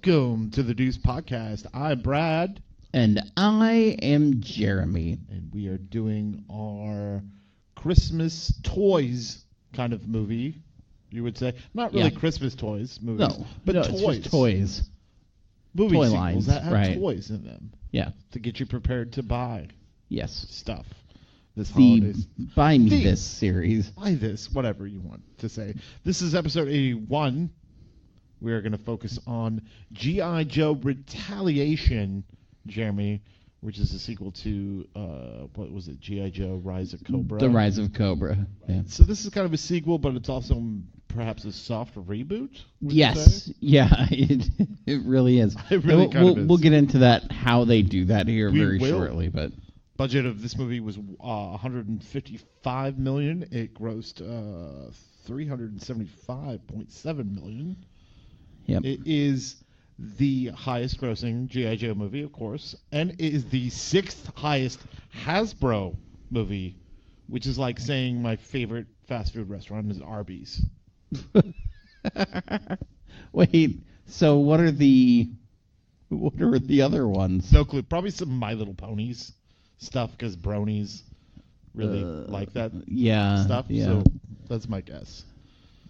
Welcome to the Deuce podcast. I'm Brad. And I am Jeremy. And we are doing our Christmas toys kind of movie, you would say. Not really Christmas toys movies, but toys. It's just toys. Movie toy sequels lines, that have right. toys in them. Yeah. To get you prepared to buy Yes. stuff. This The holidays. Buy Me This series. Buy this, whatever you want to say. This is episode 81. We are going to focus on G.I. Joe Retaliation, Jeremy, which is a sequel to, what was it, G.I. Joe Rise of Cobra? The Rise of Cobra. Yeah. So this is kind of a sequel, but it's also perhaps a soft reboot? Yes. Yeah, it really is. It really kind of is. We'll get into that, how they do that here We will. shortly. But Budget of this movie was $155 million. It grossed $375.7 million. Yep. It is the highest grossing G.I. Joe movie, of course, and it is the sixth highest Hasbro movie, which is like saying my favorite fast food restaurant is Arby's. Wait, so what are the other ones? No clue. Probably some My Little Ponies stuff because bronies really like that stuff. Yeah. So that's my guess.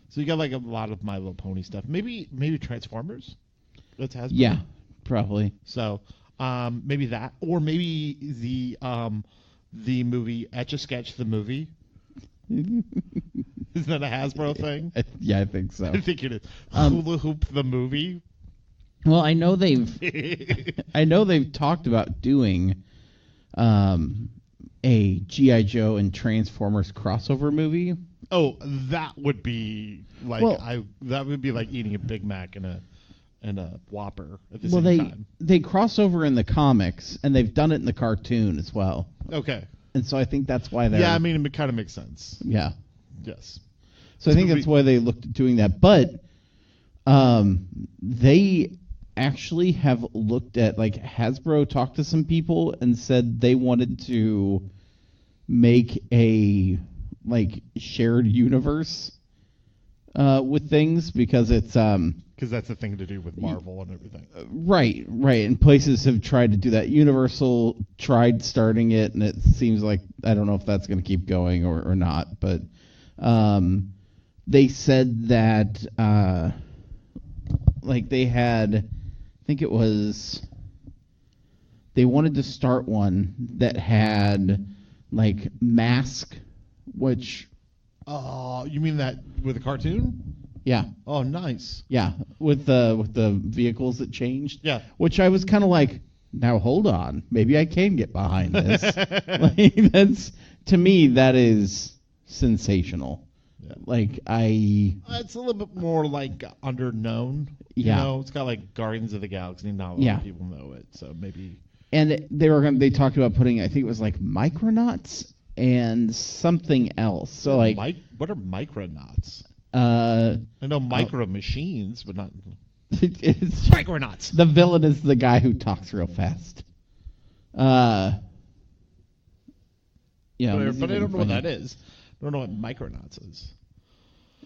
So you got like a lot of My Little Pony stuff. Maybe Transformers. That's Hasbro. Yeah, probably. So maybe that, or maybe the movie Etch-a-Sketch the movie. Isn't that a Hasbro thing? Yeah, I think so. I think it is. Hula Hoop the movie. Well, I know they've talked about doing a G.I. Joe and Transformers crossover movie. Oh, that would be like that would be like eating a Big Mac and a Whopper at the same time. They cross over in the comics, and they've done it in the cartoon as well. Okay. And so I think that's why they're... Yeah, I mean, it kind of makes sense. Yeah. Yes. So I think that's why they looked at doing that. But they actually have looked at, like, Hasbro talked to some people and said they wanted to make a, like, shared universe with things because it's... Because that's the thing to do with Marvel and everything. Right. And places have tried to do that. Universal tried starting it, and it seems like, I don't know if that's going to keep going or not, but they said that, like, they had, I think it was, they wanted to start one that had, like, Mask, which... Oh, you mean that with a cartoon? Yeah. Oh, nice. Yeah, with the vehicles that changed. Yeah. Which I was kind of like, now hold on, maybe I can get behind this. Like, that's, to me, that is sensational. Yeah. Like, it's a little bit more like underknown. Yeah. You know, it's got like Guardians of the Galaxy. Not a lot of people know it, so maybe. And they talked about putting, I think it was like Micronauts and something else. So like, what are Micronauts? I know Micro Machines, but not... It's Micronauts. The villain is the guy who talks real fast. Yeah, but I don't know what that is. I don't know what Micronauts is.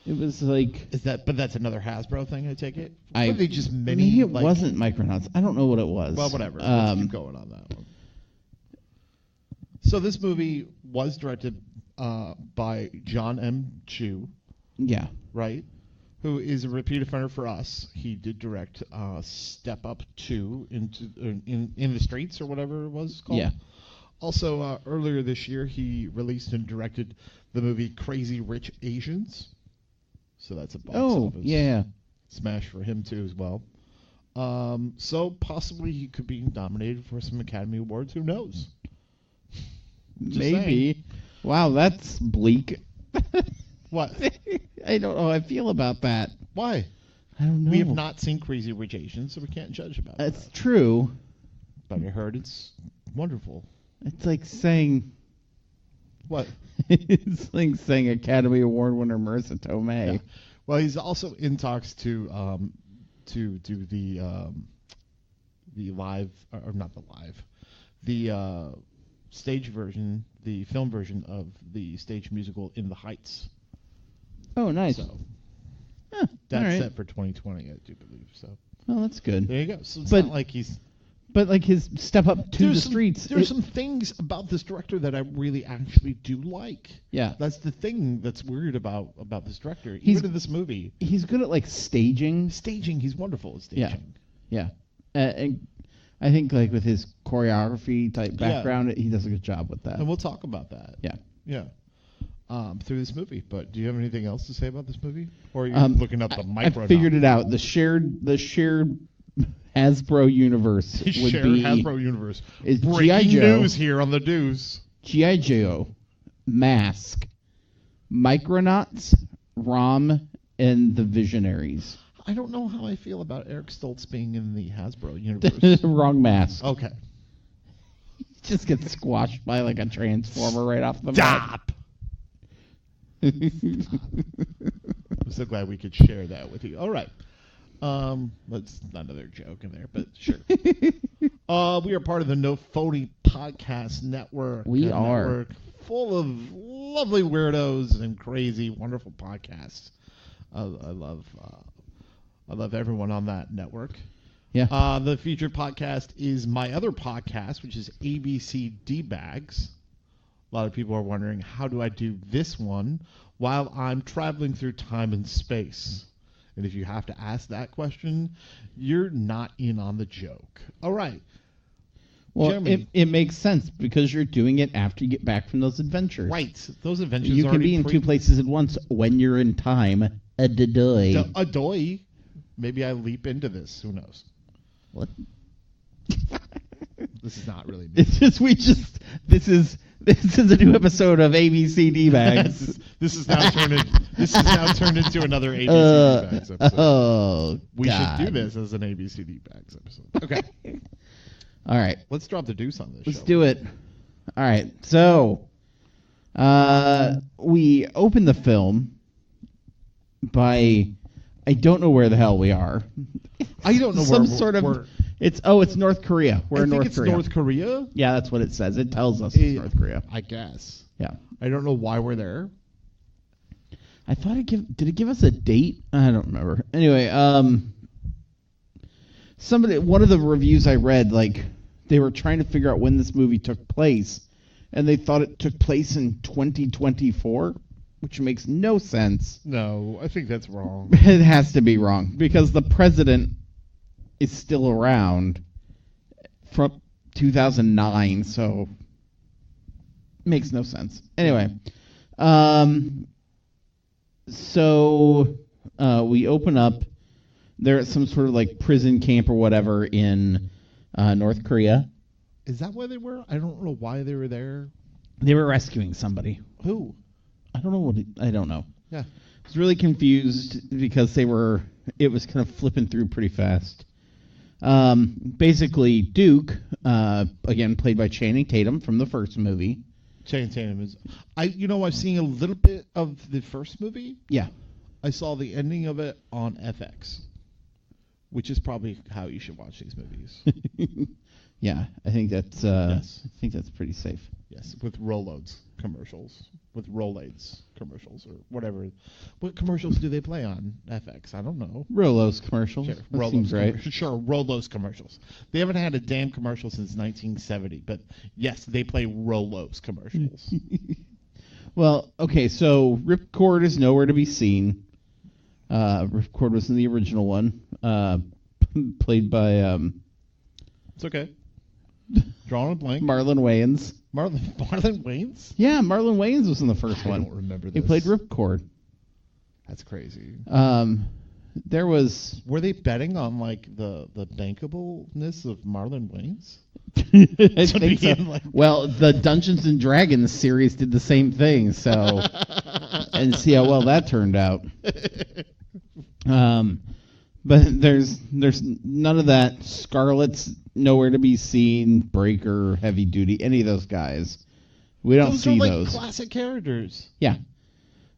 It was like... But that's another Hasbro thing, I take it? Maybe it wasn't Micronauts. I don't know what it was. Well, whatever. Let's keep going on that one. So this movie was directed by John M. Chu. Yeah. Right? Who is a repeat offender for us. He did direct Step Up 2 in the Streets or whatever it was called. Yeah. Also, earlier this year, he released and directed the movie Crazy Rich Asians. So that's a box office smash for him, too, as well. So possibly he could be nominated for some Academy Awards. Who knows? Maybe. Saying. Wow, that's bleak. What? I don't know how I feel about that. Why? I don't know. We have not seen Crazy Rich Asians, so we can't judge about that. That's true. But I heard it's wonderful. It's like saying... What? It's like saying Academy Award winner Marissa Tomei. Yeah. Well, he's also in talks to do the live, or not the live, the stage version, the film version of the stage musical In the Heights. Oh, nice. So that's set for 2020, I do believe. So Well, that's good. There you go. So it's not like he's... But like his step up to the streets. There's some things about this director that I really actually do like. Yeah. That's the thing that's weird about this director. Even in this movie. He's good at like staging. He's wonderful at staging. Yeah. And I think like with his choreography type background, he does a good job with that. And we'll talk about that. Yeah. Yeah. Through this movie. But do you have anything else to say about this movie? Or are you looking up the micro? I figured it out. The shared Hasbro universe would shared be Hasbro universe. Is Breaking news here on the Deuce. G.I. Joe, Mask, Micronauts, ROM, and the Visionaries. I don't know how I feel about Eric Stoltz being in the Hasbro universe. Wrong mask. Okay. He just gets squashed by like a transformer right off the bat. Stop! I'm so glad we could share that with you. All right. That's another joke in there, but sure. We are part of the No Phony Podcast Network. We are. Network full of lovely weirdos and crazy, wonderful podcasts. I love everyone on that network. Yeah. The featured podcast is my other podcast, which is ABC D-Bags. A lot of people are wondering, how do I do this one while I'm traveling through time and space? And if you have to ask that question, you're not in on the joke. All right. Well, it makes sense because you're doing it after you get back from those adventures. Right. Those adventures you can be in two places at once when you're in time. Adoy. Maybe I leap into this. Who knows? What? This is not really me. It's just this is a new episode of ABC D-Bags. This is now turned into another ABC D-Bags episode. Oh, we God. should do this as an ABC D-Bags episode. Okay. All right. Let's drop the deuce on this. Let's do it. All right. So, we open the film by I don't know where the hell we are. I don't know It's North Korea. We're in North Korea. North Korea? Yeah, that's what it says. It tells us it's North Korea. I guess. Yeah. I don't know why we're there. I thought did it give us a date? I don't remember. Anyway, one of the reviews I read, like they were trying to figure out when this movie took place, and they thought it took place in 2024, which makes no sense. No, I think that's wrong. It has to be wrong because the president is still around from 2009, so makes no sense. Anyway, so we open up. They're at some sort of like prison camp or whatever in North Korea. Is that where they were? I don't know why they were there. They were rescuing somebody. Who? I don't know I don't know. Yeah. I was really confused because it was kind of flipping through pretty fast. Basically, Duke, again played by Channing Tatum from the first movie. Channing Tatum is... I've seen a little bit of the first movie. Yeah. I saw the ending of it on FX, which is probably how you should watch these movies. Yeah, I think that's yes. I think that's pretty safe. Yes, with Rolaids commercials, with Rolaids commercials, or whatever. What commercials do they play on FX? I don't know. Rolos commercials. Sure, that seems right. Sure, Rolos commercials. They haven't had a damn commercial since 1970, but yes, they play Rolos commercials. Well, okay, so Ripcord is nowhere to be seen. Ripcord was in the original one, played by... It's okay. Drawing a blank. Marlon Wayans. Marlon Wayans? Yeah, Marlon Wayans was in the first one. I don't remember this. He played Ripcord. That's crazy. There was... Were they betting on, like, the bankableness of Marlon Wayans? I think so. Well, the Dungeons and Dragons series did the same thing, so... and see how well that turned out. But there's none of that. Scarlet's nowhere to be seen. Breaker, Heavy Duty, any of those guys. We don't see those. Those are like classic characters. Yeah.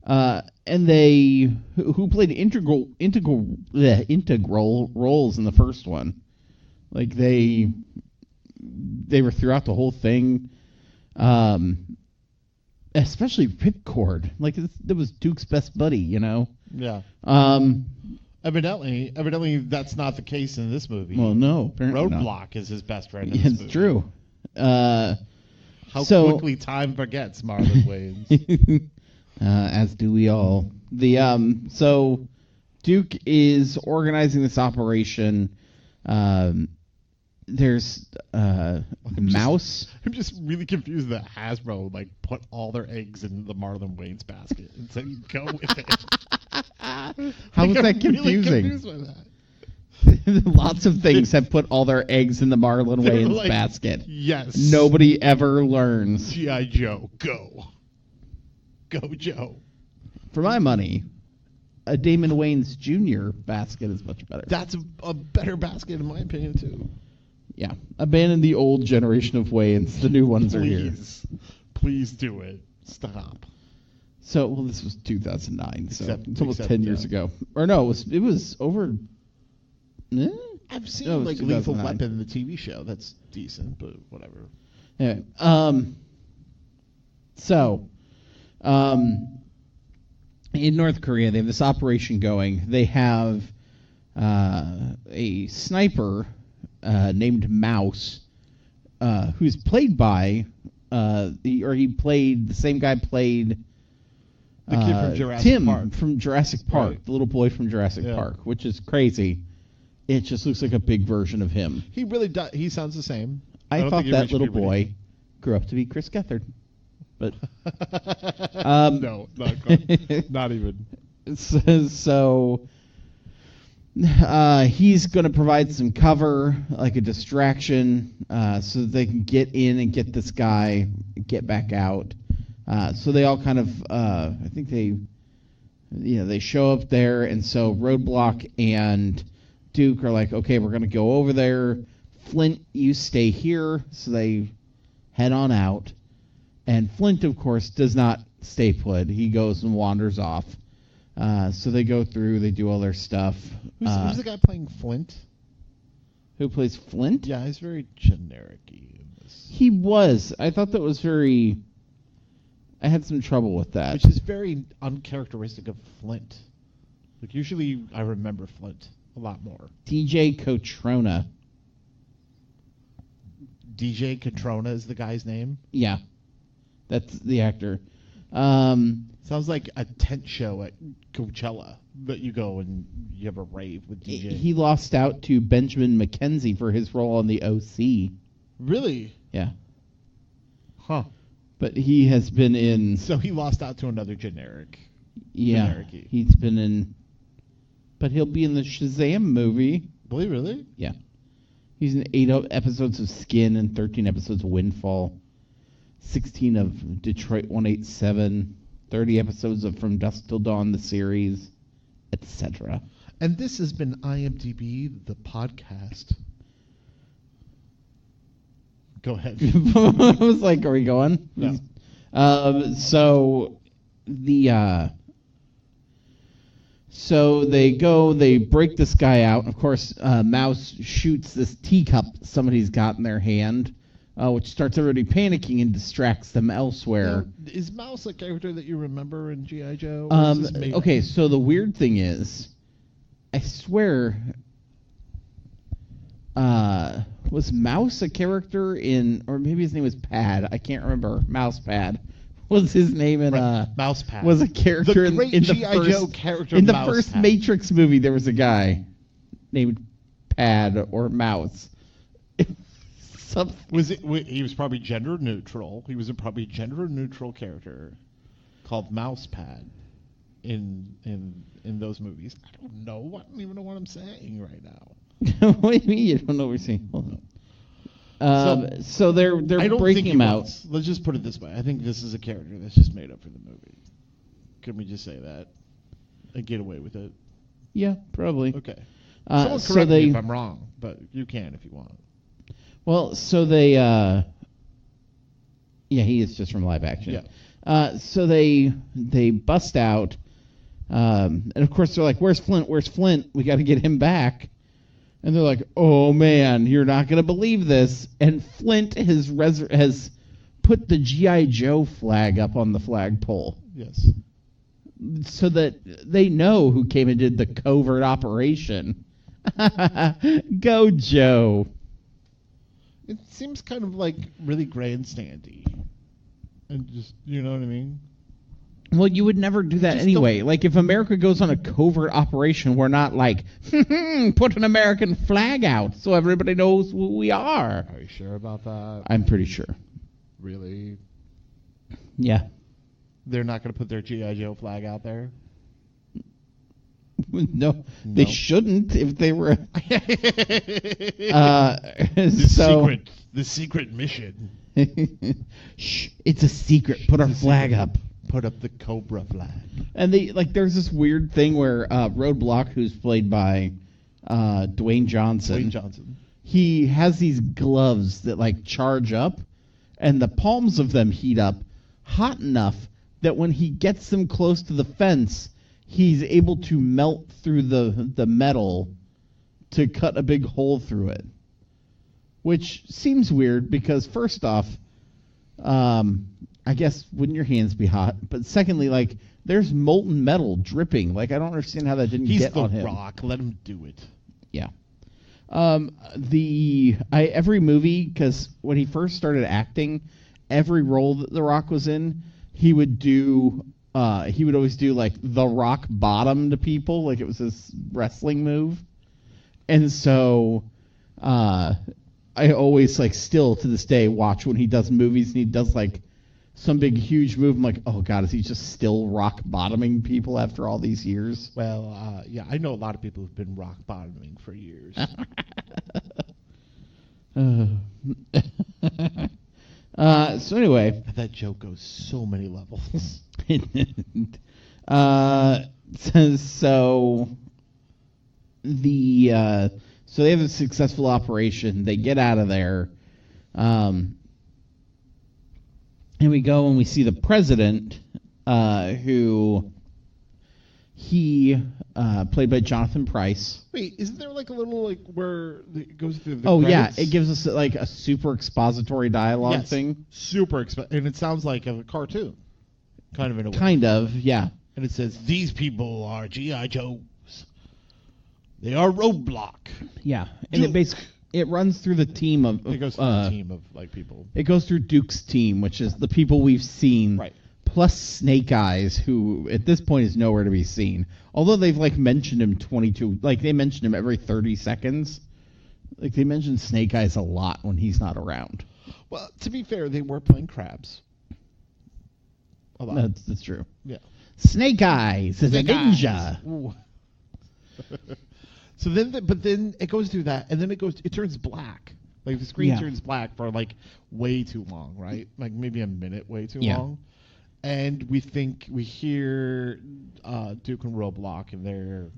And they who played integral roles in the first one. Like they were throughout the whole thing. Especially Ripcord. Like that was Duke's best buddy, you know. Yeah. Evidently, that's not the case in this movie. Well, no, apparently Roadblock is his best friend in this movie. It's true. How quickly time forgets, Marlon Wayans. As do we all. So Duke is organizing this operation. There's Mouse. I'm just really confused that Hasbro put all their eggs in the Marlon Wayans basket and said, "Go with it." How is that confusing? Really confused by that. Lots of things have put all their eggs in the Marlon Wayans basket. Yes. Nobody ever learns. G.I. Joe, go. Go, Joe. For my money, a Damon Wayans Jr. basket is much better. That's a better basket, in my opinion, too. Yeah. Abandon the old generation of Wayans. The new ones are here. Please do it. Stop. So, well, this was 2009, so it's almost 10 years ago. Or no, it was over... I've seen Lethal Weapon, the TV show. That's decent, but whatever. Anyway, in North Korea, they have this operation going. They have a sniper named Mouse, who's played by the same guy played the kid from Jurassic Tim Park. From Jurassic Park, right. The little boy from Jurassic Park, which is crazy. It just looks like a big version of him. He really does. He sounds the same. I thought that little boy grew up to be Chris Gethard. But no, not even. So he's going to provide some cover, like a distraction, so that they can get in and get this guy, get back out. So they all kind of, I think they show up there, and so Roadblock and Duke are like, okay, we're going to go over there. Flint, you stay here. So they head on out. And Flint, of course, does not stay put. He goes and wanders off. So they go through. They do all their stuff. Who's the guy playing Flint? Who plays Flint? Yeah, he's very generic-y in this. He was. I thought that was very... I had some trouble with that. Which is very uncharacteristic of Flint. Usually I remember Flint a lot more. DJ Cotrona. DJ Cotrona is the guy's name? Yeah. That's the actor. Sounds like a tent show at Coachella that you go and you have a rave with DJ. He lost out to Benjamin McKenzie for his role on the OC. Really? Yeah. Huh. But he has been in... So he lost out to another generic. Yeah. Generic-y. He's been in... But he'll be in the Shazam movie. Really? Yeah. He's in 8 episodes of Skin and 13 episodes of Windfall. 16 of Detroit 187. 30 episodes of From Dusk Till Dawn, the series, etc. And this has been IMDb, the podcast. Go ahead. I was like, are we going? No. So they go, they break this guy out. Of course, Mouse shoots this teacup somebody's got in their hand, which starts everybody panicking and distracts them elsewhere. Now, is Mouse a character that you remember in G.I. Joe? Okay, so the weird thing is, I swear, was Mouse a character in, or maybe his name was Pad? I can't remember. Mouse Pad was his name in Mouse Pad. Was a character the great in the G.I. first Joe character in the Mouse first Pad. Matrix movie. There was a guy named Pad or Mouse. He was probably gender neutral. He was a probably gender neutral character called Mouse Pad in those movies. I don't know. I don't even know what I'm saying right now. What do you mean you don't know what we're saying? Hold on. So they're breaking him out. Let's just put it this way. I think this is a character that's just made up for the movie. Can we just say that and get away with it? Yeah, probably. Okay. Someone correct me if I'm wrong, but you can if you want. Well, so they... yeah, he is just from live action. Yeah. So they bust out, and of course they're like, "Where's Flint? Where's Flint? We got to get him back." And they're like, "Oh man, you're not gonna believe this!" And Flint has put the G.I. Joe flag up on the flagpole. Yes. so that they know who came and did the covert operation. Go, Joe. It seems kind of like really grandstandy. And just, you know what I mean? Well, you would never do that anyway. Like, if America goes on a covert operation, we're not like, put an American flag out so everybody knows who we are. Are you sure about that? I'm pretty sure. Really? Yeah. They're not going to put their G.I. Joe flag out there? No, they shouldn't if they were. The secret mission. Shh, it's a secret. Put our flag up. Put up the Cobra flag. And there's this weird thing where Roadblock, who's played by Dwayne Johnson. He has these gloves that like charge up, and the palms of them heat up hot enough that when he gets them close to the fence, he's able to melt through the metal to cut a big hole through it. Which seems weird because first off, I guess wouldn't your hands be hot? But secondly, like there's molten metal dripping. Like I don't understand how that didn't get on him. He's The Rock. Let him do it. Yeah. Every movie, because when he first started acting, every role that The Rock was in, he would always do like the rock bottom to people, like it was his wrestling move. And so I always like still to this day watch when he does movies and he does like some big huge move. I'm like, oh god, is he just still rock bottoming people after all these years? Well, yeah, I know a lot of people who've been rock bottoming for years. So anyway, that joke goes so many levels. So they have a successful operation. They get out of there, and we go and we see the president, who he played by Jonathan Pryce. Wait, isn't there like a little like where it goes through the credits? Yeah, it gives us like a super expository dialogue thing. And it sounds like a cartoon, kind of in a way. Kind of, yeah. And it says, "These people are G.I. Joes. They are Roadblock." Yeah, and it runs through the team of. It goes through the team of like people. It goes through Duke's team, which is the people we've seen. Right. Plus Snake Eyes, who at this point is nowhere to be seen. Although they've like mentioned him they mention him every 30 seconds. Like they mention Snake Eyes a lot when he's not around. Well, to be fair, they were playing crabs. A lot. That's true. Yeah. Snake Eyes is a ninja. So then it goes through that, and then it turns black. Like the screen turns black for like way too long, right? Like maybe a minute way too long. And we hear Duke and Roadblock, and they're,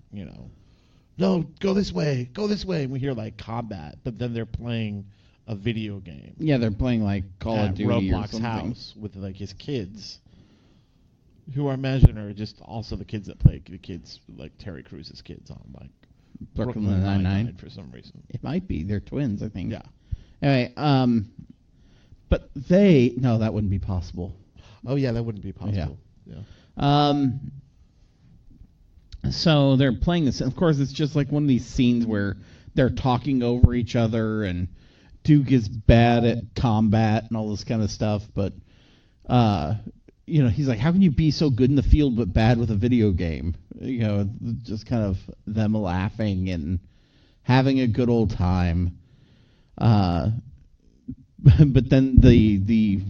no, go this way. And we hear like combat, but then they're playing a video game. Yeah, they're playing like Call of Duty or something. House with like his kids, who I imagine are just also the kids that play the kids like Terry Crews's kids on like Brooklyn Nine-Nine for some reason. It might be. They're twins, I think. Yeah. Anyway, but that wouldn't be possible. Oh yeah, that wouldn't be possible. Yeah. So they're playing this. Of course, it's just like one of these scenes where they're talking over each other, and Duke is bad at combat and all this kind of stuff. But he's like, "How can you be so good in the field but bad with a video game?" Just kind of them laughing and having a good old time. But then the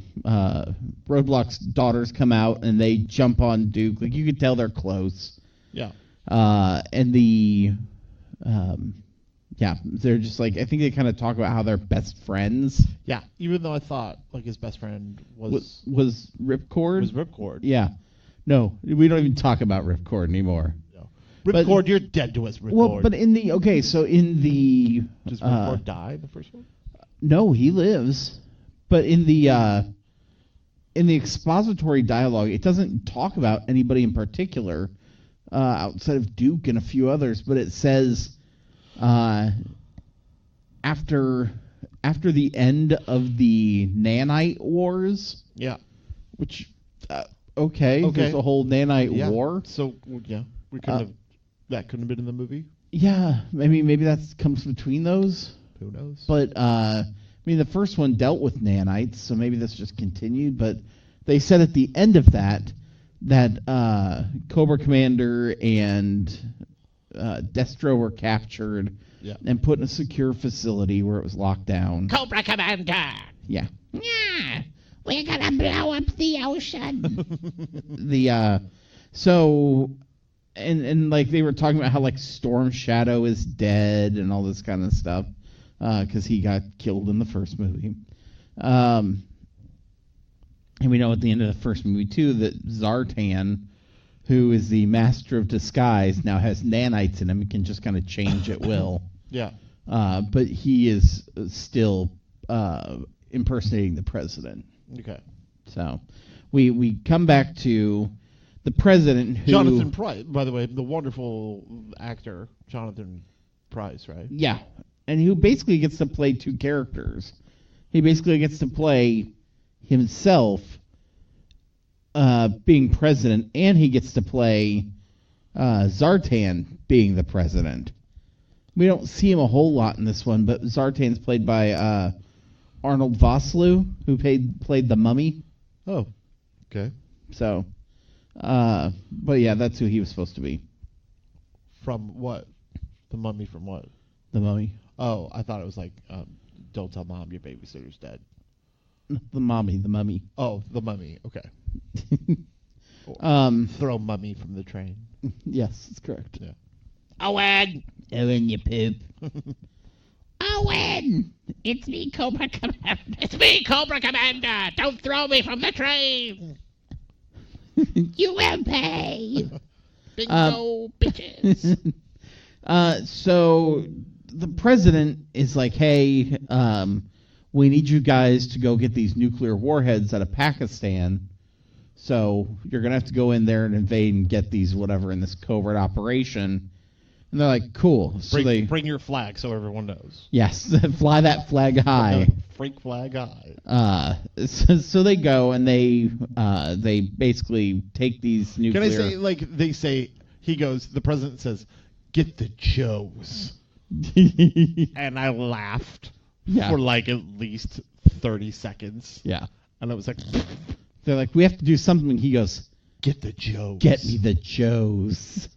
Roadblock's daughters come out and they jump on Duke. Like you could tell they're close. Yeah. And they're just like, I think they kind of talk about how they're best friends. Yeah. Even though I thought like his best friend was Ripcord. Was Ripcord. Yeah. No, we don't even talk about Ripcord anymore. No. Ripcord, you're dead to us, Ripcord. Well, but does Ripcord die in the first one? No, he lives. But in the expository dialogue, it doesn't talk about anybody in particular outside of Duke and a few others. But it says after the end of the Nanite Wars, yeah, which okay. There's a whole nanite war. So yeah, we couldn't have. That couldn't have been in the movie. Yeah, maybe that comes between those. Who knows? But I mean, the first one dealt with nanites, so maybe this just continued. But they said at the end of that Cobra Commander and Destro were captured and put in a secure facility where it was locked down. Cobra Commander! Yeah. Yeah! We're gonna blow up the ocean! And like they were talking about how like Storm Shadow is dead and all this kind of stuff because he got killed in the first movie. And we know at the end of the first movie, too, that Zartan, who is the master of disguise, now has nanites in him and can just kind of change at will. Yeah. But he is still impersonating the president. Okay. So we come back to the president who... Jonathan Pryce, by the way, the wonderful actor, Jonathan Pryce, right? Yeah. And who basically gets to play two characters. He basically gets to play himself being president, and he gets to play Zartan being the president. We don't see him a whole lot in this one, but Zartan's played by Arnold Vosloo, who played the Mummy. Oh, okay. So, but yeah, that's who he was supposed to be. From what? The Mummy from what? The Mummy. Oh, I thought it was like, don't tell Mom your babysitter's dead. The Mummy. Oh, the Mummy. Okay. Throw Mummy from the train. Yes, that's correct. Yeah. Owen, you poop. Owen, It's me, Cobra Commander. it's me, Cobra Commander. Don't throw me from the train. You will pay. Bingo, bitches. So the president is like, hey, we need you guys to go get these nuclear warheads out of Pakistan. So you're going to have to go in there and invade and get these whatever in this covert operation. And they're like, cool. So bring your flag so everyone knows. Yes, fly that flag high. Freak flag high. So they go and they basically take these nuclear... Can I say, like, they say, the president says, get the Joes. And I laughed for like at least 30 seconds. Yeah. And I was like... They're like, we have to do something. And he goes, get the Joes. Get me the Joes.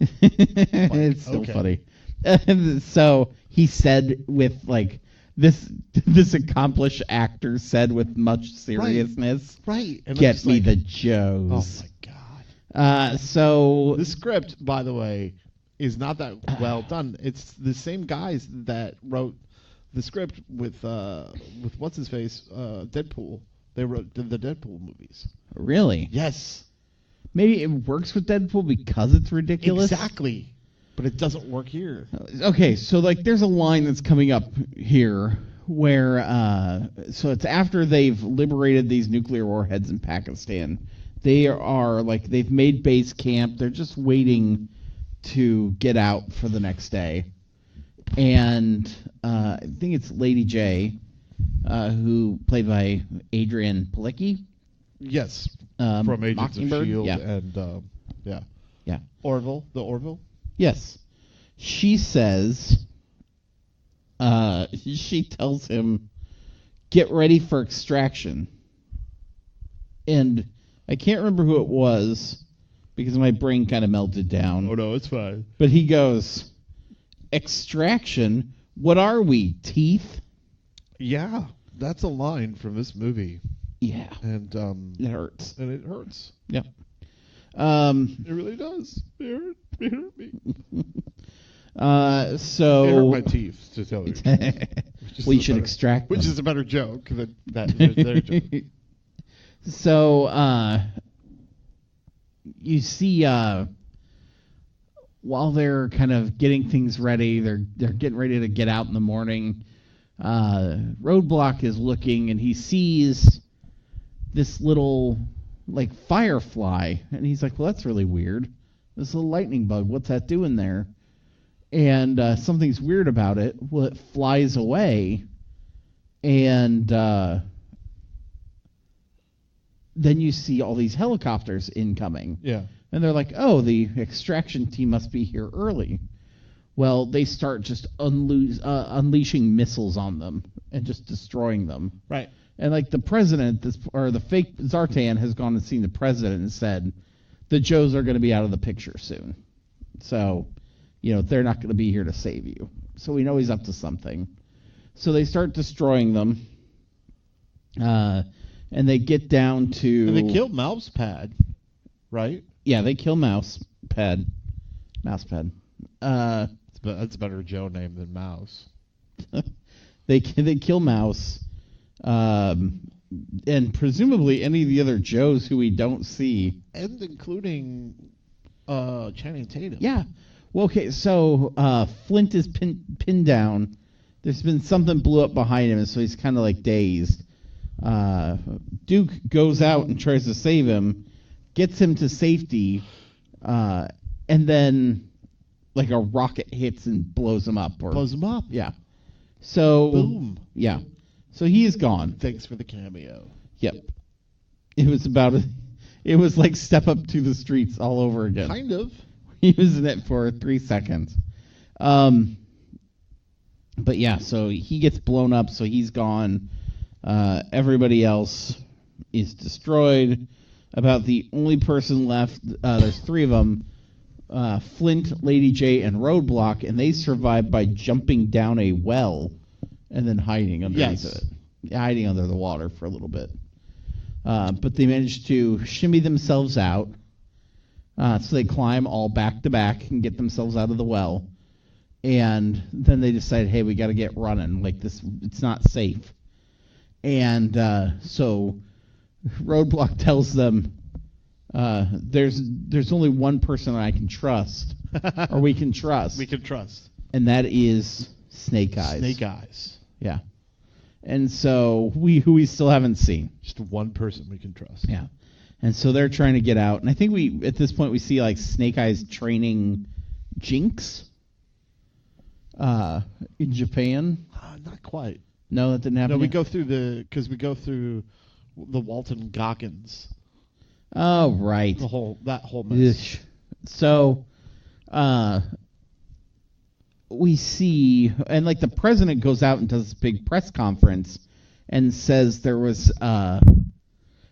It's so funny. So he said with like this accomplished actor said with much seriousness, right. And get me the Joes. Oh my god. So the script, by the way, is not that well done. It's the same guys that wrote the script with what's his face, Deadpool. They wrote the Deadpool movies. Really? Yes. Maybe it works with Deadpool because it's ridiculous. Exactly. But it doesn't work here. Okay, so like there's a line that's coming up here where so it's after they've liberated these nuclear warheads in Pakistan. They are like they've made base camp. They're just waiting to get out for the next day. And I think it's Lady J, who played by Adrian Palicki. Yes, from Agents of S.H.I.E.L.D. Yeah. And, Yeah. Orville, the Orville? Yes. She says, she tells him, get ready for extraction. And I can't remember who it was because my brain kind of melted down. Oh, no, it's fine. But he goes, extraction? What are we, teeth? Yeah, that's a line from this movie. Yeah. And it hurts. And it hurts. Yeah. It really does. It hurt me. So it hurt my teeth, to tell you. Well, you should extract them. Which is a better joke than their joke. So you see, while they're kind of getting things ready, they're getting ready to get out in the morning. Roadblock is looking, and he sees this little like firefly, and he's like, well, that's really weird. This little lightning bug, what's that doing there? And something's weird about it. Well, it flies away, and then you see all these helicopters incoming. Yeah. And they're like, oh, the extraction team must be here early. Well, they start just unleashing missiles on them and just destroying them. Right. And like the president, the fake Zartan has gone and seen the president and said, the Joes are going to be out of the picture soon. So, they're not going to be here to save you. So we know he's up to something. So they start destroying them. And they get down to... And they kill Mousepad, right? Yeah, they kill Mousepad. Mousepad. That's a better Joe name than Mouse. They kill Mouse. And presumably any of the other Joes who we don't see. And including Channing Tatum. Yeah. Well, okay, so Flint is pinned down. There's been something blew up behind him, and so he's kind of like dazed. Duke goes out and tries to save him, gets him to safety, and then like a rocket hits and blows him up. Blows him up. Yeah. So boom. Yeah. So he is gone. Thanks for the cameo. Yep. It was like Step Up to the Streets all over again. Kind of. He was in it for 3 seconds. But yeah, so he gets blown up, so he's gone. Everybody else is destroyed. About the only person left, there's 3 of them, Flint, Lady J, and Roadblock, and they survived by jumping down a well and then hiding underneath it. Hiding under the water for a little bit. But they managed to shimmy themselves out. So they climb all back to back and get themselves out of the well. And then they decide, hey, we got to get running. Like this, it's not safe. And so Roadblock tells them, there's only one person I can trust, or we can trust. We can trust. And that is Snake Eyes. Snake Eyes. Yeah. And so who we still haven't seen. Just one person we can trust. Yeah. And so they're trying to get out. And I think at this point we see like Snake Eyes training Jinx in Japan. Not quite. No, that didn't happen. No, we go through the Walton Goggins. Oh, right. That whole mess. So, we see, and like the president goes out and does this big press conference and says there was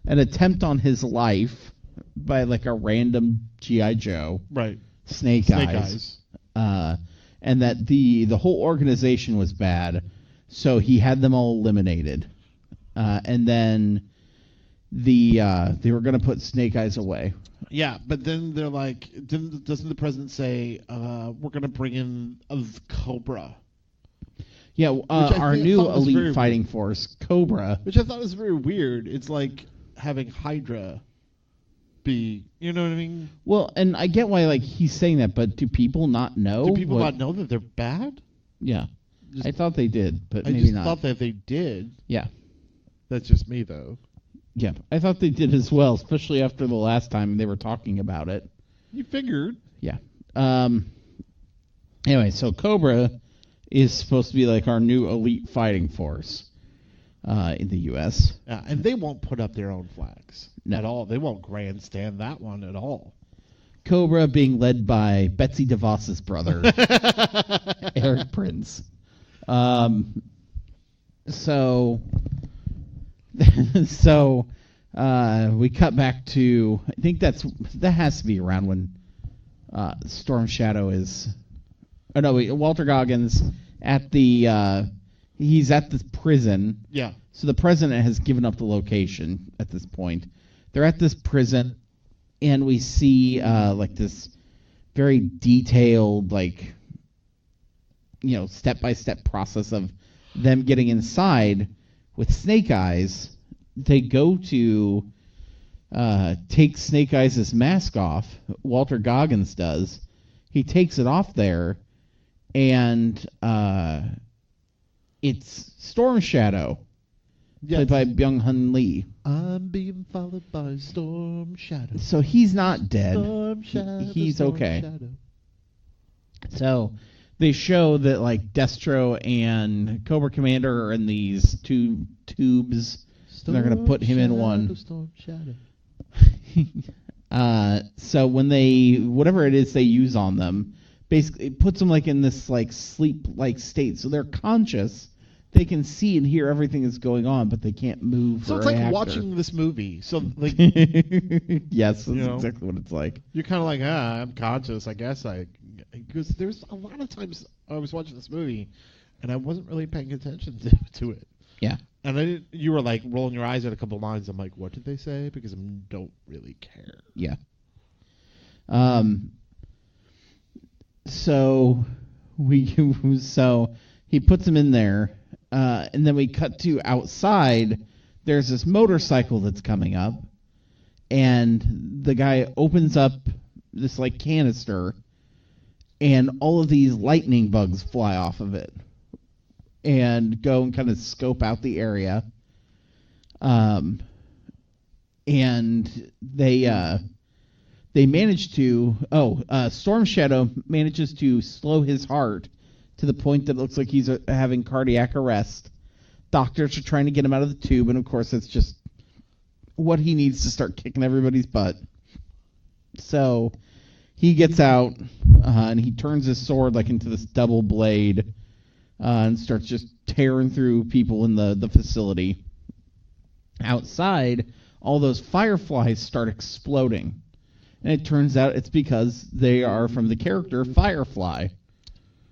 an attempt on his life by like a random G.I. Joe. Right. Snake Eyes. And that the whole organization was bad, so he had them all eliminated. And then they were going to put Snake Eyes away. Yeah, but then they're like, doesn't the president say, we're going to bring in Cobra? Yeah, our new elite fighting force, Cobra. Which I thought was very weird. It's like having Hydra be, you know what I mean? Well, and I get why like he's saying that, but do people not know? Do people not know that they're bad? Yeah. I thought they did, but maybe just not. I thought that they did. Yeah. That's just me, though. Yeah, I thought they did as well, especially after the last time they were talking about it. You figured. Yeah. Anyway, so Cobra is supposed to be like our new elite fighting force in the U.S. And they won't put up their own flags at all. They won't grandstand that one at all. Cobra being led by Betsy DeVos's brother, Eric Prince. So we cut back to, I think that has to be around when Storm Shadow is. Oh no, Walter Goggins at he's at this prison. Yeah. So the president has given up the location at this point. They're at this prison, and we see like this very detailed, like, step-by-step process of them getting inside with Snake Eyes. They go to take Snake Eyes' mask off. Walter Goggins does. He takes it off there, and it's Storm Shadow, played by Byung-Hun Lee. I'm being followed by Storm Shadow. So he's not dead. Storm Shadow, he's Storm okay. Shadow. So they show that like Destro and Cobra Commander are in these two tubes They're going to put him in one. Storm shadow. So when whatever it is they use on them, basically it puts them like in this like sleep like state. So they're conscious. They can see and hear everything that's going on, but they can't move. So it's like watching this movie. So like, yes, that's exactly what it's like. You're kind of like, I'm conscious. I guess because there's a lot of times I was watching this movie, and I wasn't really paying attention to it. Yeah. And you were like rolling your eyes at a couple of lines. I'm like, what did they say? Because I don't really care. Yeah. So he puts him in there, and then we cut to outside. There's this motorcycle that's coming up, and the guy opens up this like canister, and all of these lightning bugs fly off of it and go and kind of scope out the area. And they manage to Storm Shadow manages to slow his heart to the point that it looks like he's having cardiac arrest. Doctors are trying to get him out of the tube, and of course it's just what he needs to start kicking everybody's butt. So he gets out, and he turns his sword like into this double blade, and starts just tearing through people in the facility. Outside, all those fireflies start exploding. And it turns out it's because they are from the character Firefly.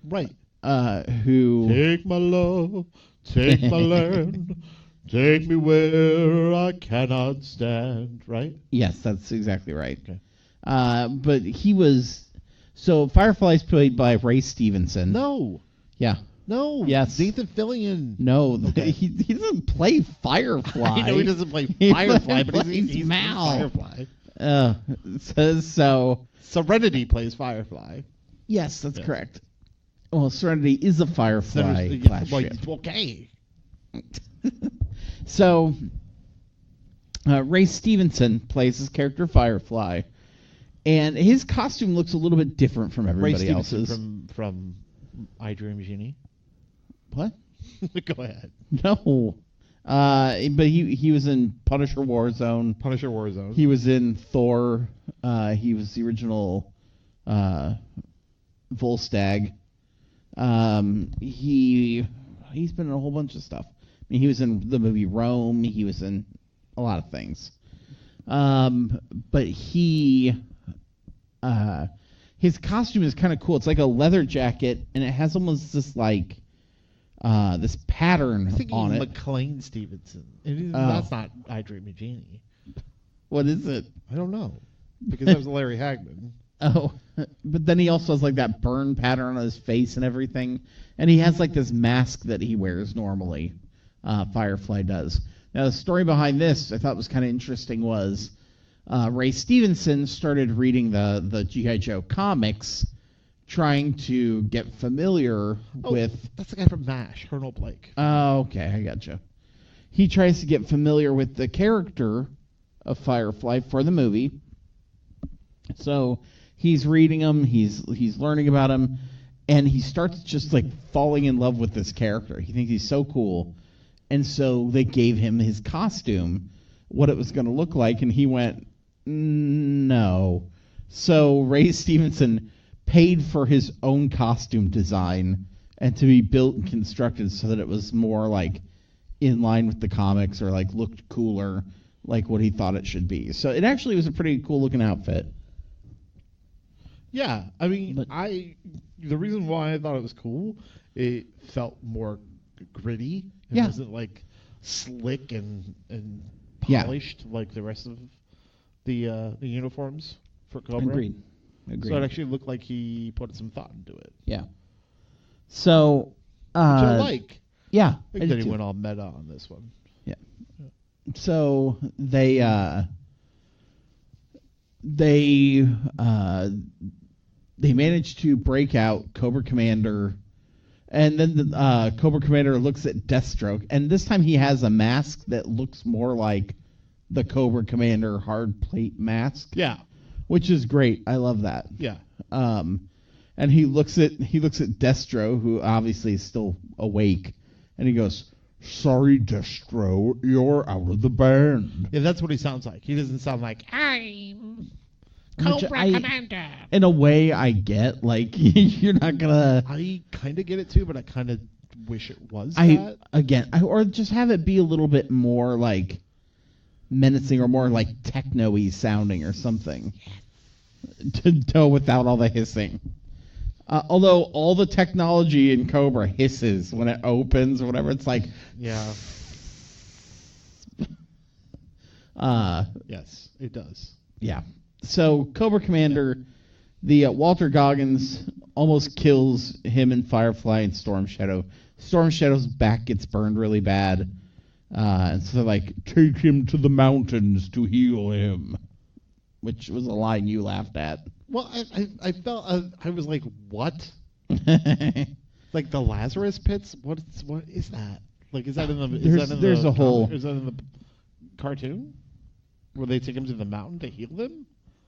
Right. Who... Take my love, take my land, take me where I cannot stand, right? Yes, that's exactly right. Okay. But he was... So Firefly's played by Ray Stevenson. No. Yeah. No. Yes. Nathan Fillion. No, okay. he doesn't play Firefly. I know he doesn't play Firefly, but he's Mal. Firefly. So Serenity plays Firefly. Yes, that's correct. Well, Serenity is a Firefly class ship. Okay. So Ray Stevenson plays his character Firefly, and his costume looks a little bit different from everybody else's. From I Dream Genie. What? Go ahead. No. But he was in Punisher Warzone. He was in Thor. He was the original Volstagg. He's been in a whole bunch of stuff. I mean, he was in the movie Rome. He was in a lot of things. But his costume is kind of cool. It's like a leather jacket, and it has almost this like this pattern on it. McLean Stevenson. That's not I Dream of Jeannie. What is it? I don't know. Because that was Larry Hagman. Oh, but then he also has like that burn pattern on his face and everything. And he has like this mask that he wears normally. Firefly does. Now, the story behind this I thought was kind of interesting was Ray Stevenson started reading the G.I. Joe comics, trying to get familiar with... That's the guy from MASH, Colonel Blake. Oh, okay, I gotcha. He tries to get familiar with the character of Firefly for the movie. So he's reading them, he's learning about him, and he starts just like falling in love with this character. He thinks he's so cool. And so they gave him his costume, what it was going to look like, and he went, no. So Ray Stevenson paid for his own costume design and to be built and constructed so that it was more like in line with the comics or like looked cooler, like what he thought it should be. So it actually was a pretty cool looking outfit. Yeah, I mean, the reason why I thought it was cool, it felt more gritty. It wasn't like slick and polished like the rest of the uniforms for Cobra. Agreed. So it actually looked like he put some thought into it. Yeah. So, which I like. Yeah. I think that he went all meta on this one. Yeah. So they managed to break out Cobra Commander, and then the Cobra Commander looks at Deathstroke, and this time he has a mask that looks more like the Cobra Commander hard plate mask. Yeah. Which is great. I love that. Yeah. And he looks at Destro, who obviously is still awake, and he goes, Sorry, Destro, you're out of the band. Yeah, that's what he sounds like. He doesn't sound like. I'm Which Cobra Commander. In a way, I get. Like, you're not gonna. I kind of get it too, but I kind of wish it was that. Or just have it be a little bit more like menacing or more like techno-y sounding or something. To without all the hissing. Although all the technology in Cobra hisses when it opens or whatever, it's like. Yeah. Yes, it does. Yeah. So Cobra Commander, the Walter Goggins almost kills him and Firefly and Storm Shadow. Storm Shadow's back gets burned really bad. And so they're like, take him to the mountains to heal him. Which was a line you laughed at. Well, I felt I was like, what? Like the Lazarus pits? What is that? Like, is that in the? Is that in the cartoon? Where they take him to the mountain to heal them?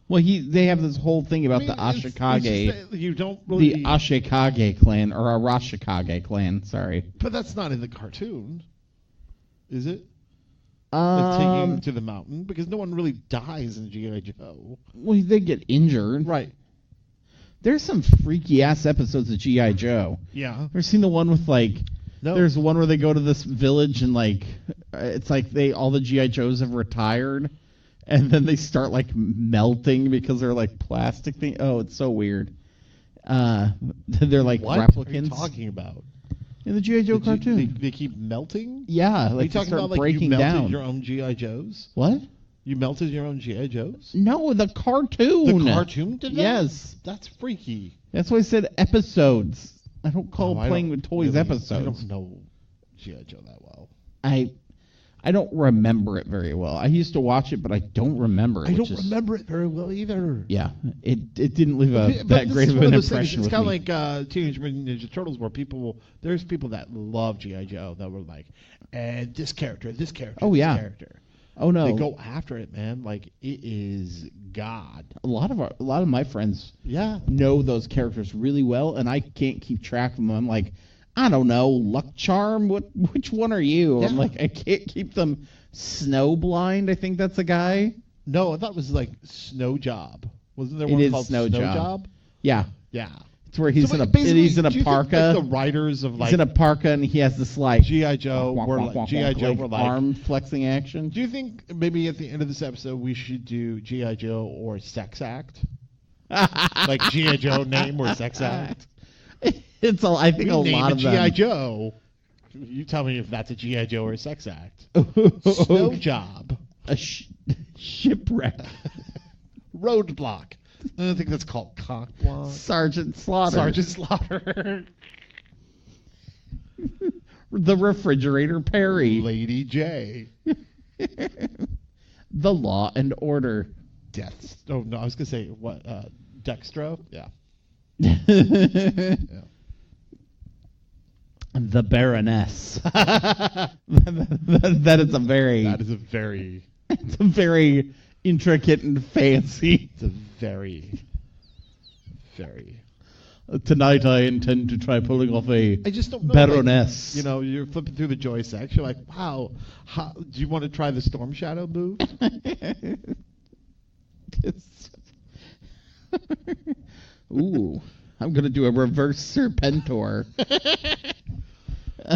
Well, they have this whole thing about the Ashikage. You don't really the Ashikage clan or Arashikage clan. Sorry, but that's not in the cartoon, is it? Taking him to the mountain, because no one really dies in G.I. Joe. Well, they get injured. Right. There's some freaky ass episodes of G.I. Joe. Yeah. Ever seen the one with like? No. There's one where they go to this village and like, it's like all the G.I. Joes have retired, and then they start like melting because they're like plastic thing. Oh, it's so weird. They're like what replicants. What are you talking about? In the G.I. Joe cartoon. They keep melting? Yeah, like are you talking about like breaking you melted down. your own G.I. Joes? What? You melted your own G.I. Joes? No, the cartoon. The cartoon did that? Yes. That's freaky. That's why I said episodes. I don't call playing with toys episodes. I don't know G.I. Joe that well. I don't remember it very well. I used to watch it, but I don't remember it. I don't remember it very well either. Yeah, it didn't leave that great of an impression with me. It's kind of like Teenage Mutant Ninja Turtles, where there's people that love G.I. Joe that were like, and this character, this character. Oh no, they go after it, man. Like, it is God. A lot of my friends know those characters really well, and I can't keep track of them. I'm like, I don't know, Luck Charm? Which one are you? Yeah. I'm like, I can't keep them. Snowblind, I think that's a guy. No, I thought it was like Snow Job. Wasn't there one called Snow Job? Yeah. Yeah. It's where he's in a parka. Think, like, the writers of he's in a parka and he has this like G.I. Joe, arm flexing action. Do you think maybe at the end of this episode we should do G.I. Joe or Sex Act? Like G.I. Joe name or Sex Act? I think a lot of them. G.I. Joe. You tell me if that's a G.I. Joe or a Sex Act. Snow Job. A shipwreck. Roadblock. I don't think that's called cock block. Sergeant Slaughter. The Refrigerator Perry. Lady J. The Law and Order. Death. Oh, no, I was going to say, what? Dextro? Yeah. Yeah. The Baroness. That is a very. It's a very intricate and fancy. It's a very. Tonight I intend to try pulling off a I just don't know, Baroness. Like, you're flipping through the joy section. You're like, wow, do you want to try the Storm Shadow move? Ooh, I'm going to do a reverse Serpentor.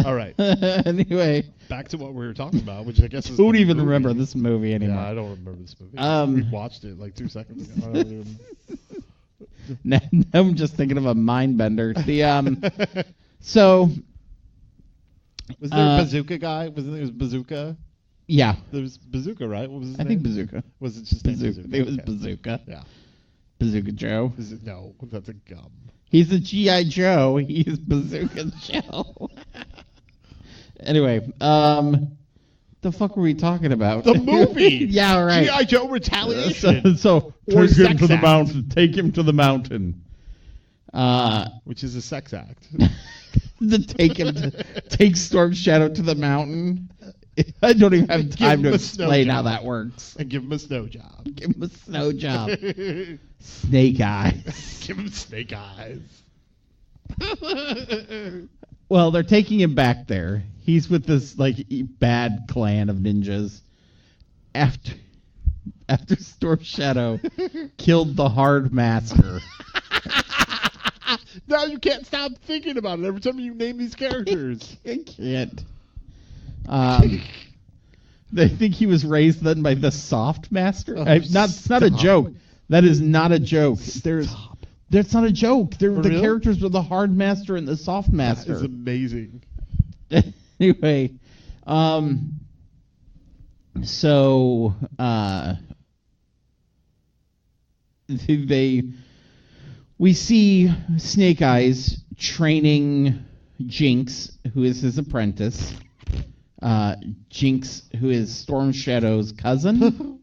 All right. Anyway. Back to what we were talking about, which I guess is... Who would even remember this movie anymore? Yeah, I don't remember this movie. We watched it like 2 seconds ago. Now I'm just thinking of a mind bender. So... Was there a Bazooka guy? Wasn't there Bazooka? Yeah. There was Bazooka, right? What was his name? I think Bazooka. Was it just Bazooka? It was Bazooka. Yeah. Bazooka Joe. No, that's a gum. He's a G.I. Joe. He's Bazooka Joe. Anyway, the fuck were we talking about? The movie. Yeah, right. G.I. Joe Retaliation. So take him to the mountain. Take him to the mountain. Which is a sex act. Take Storm Shadow to the mountain. I don't even have time to explain how that works. And give him a snow job. Give him a snow job. Snake eyes. Give him snake eyes. Well, they're taking him back there. He's with this like bad clan of ninjas. After Storm Shadow killed the Hard Master. Now you can't stop thinking about it every time you name these characters. I can't. They think he was raised then by the Soft Master. It's not a joke. That is not a joke. That's not a joke. The characters are the Hard Master and the Soft Master. That is amazing. Anyway, so we see Snake Eyes training Jinx, who is his apprentice. Jinx, who is Storm Shadow's cousin.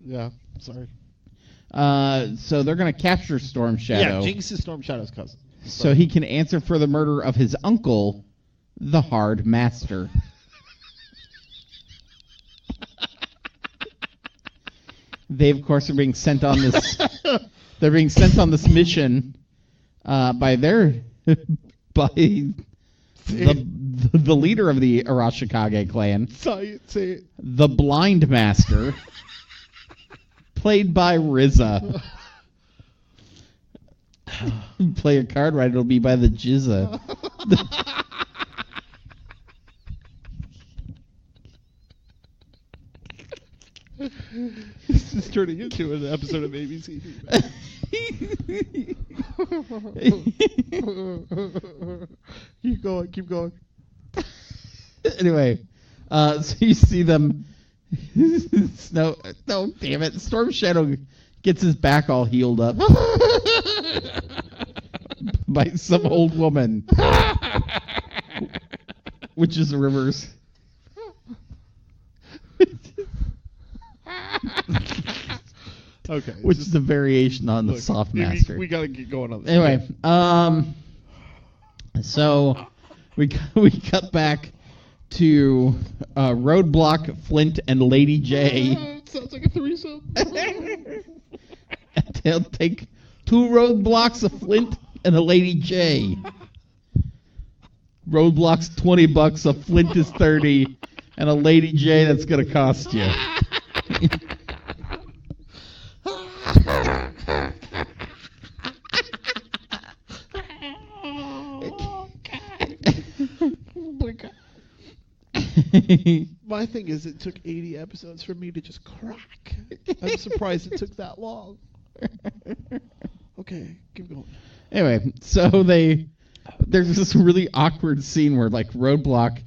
Yeah. Sorry. So they're going to capture Storm Shadow. Yeah, Jinx is Storm Shadow's cousin. So he can answer for the murder of his uncle, the Hard Master. They, of course, are being sent on this. They're being sent on this mission by the leader of the Arashikage clan. Say it. The Blind Master, played by RZA. Play a card right, it'll be by the Jizza. This is turning into an episode of ABC. Keep going. Anyway, so you see them. No, damn it! Storm Shadow gets his back all healed up by some old woman, which is a reverse. Okay, which is a variation on the Soft Master. We gotta get going on this. Anyway, so we cut back to Roadblock, Flint, and Lady J. Sounds like a threesome. They'll take 2 roadblocks, a Flint, and a Lady J. Roadblock's $20, a Flint is $30, and a Lady J that's gonna cost you. My thing is, it took 80 episodes for me to just crack. I'm surprised it took that long. Okay, keep going. Anyway, so there's this really awkward scene where like Roadblock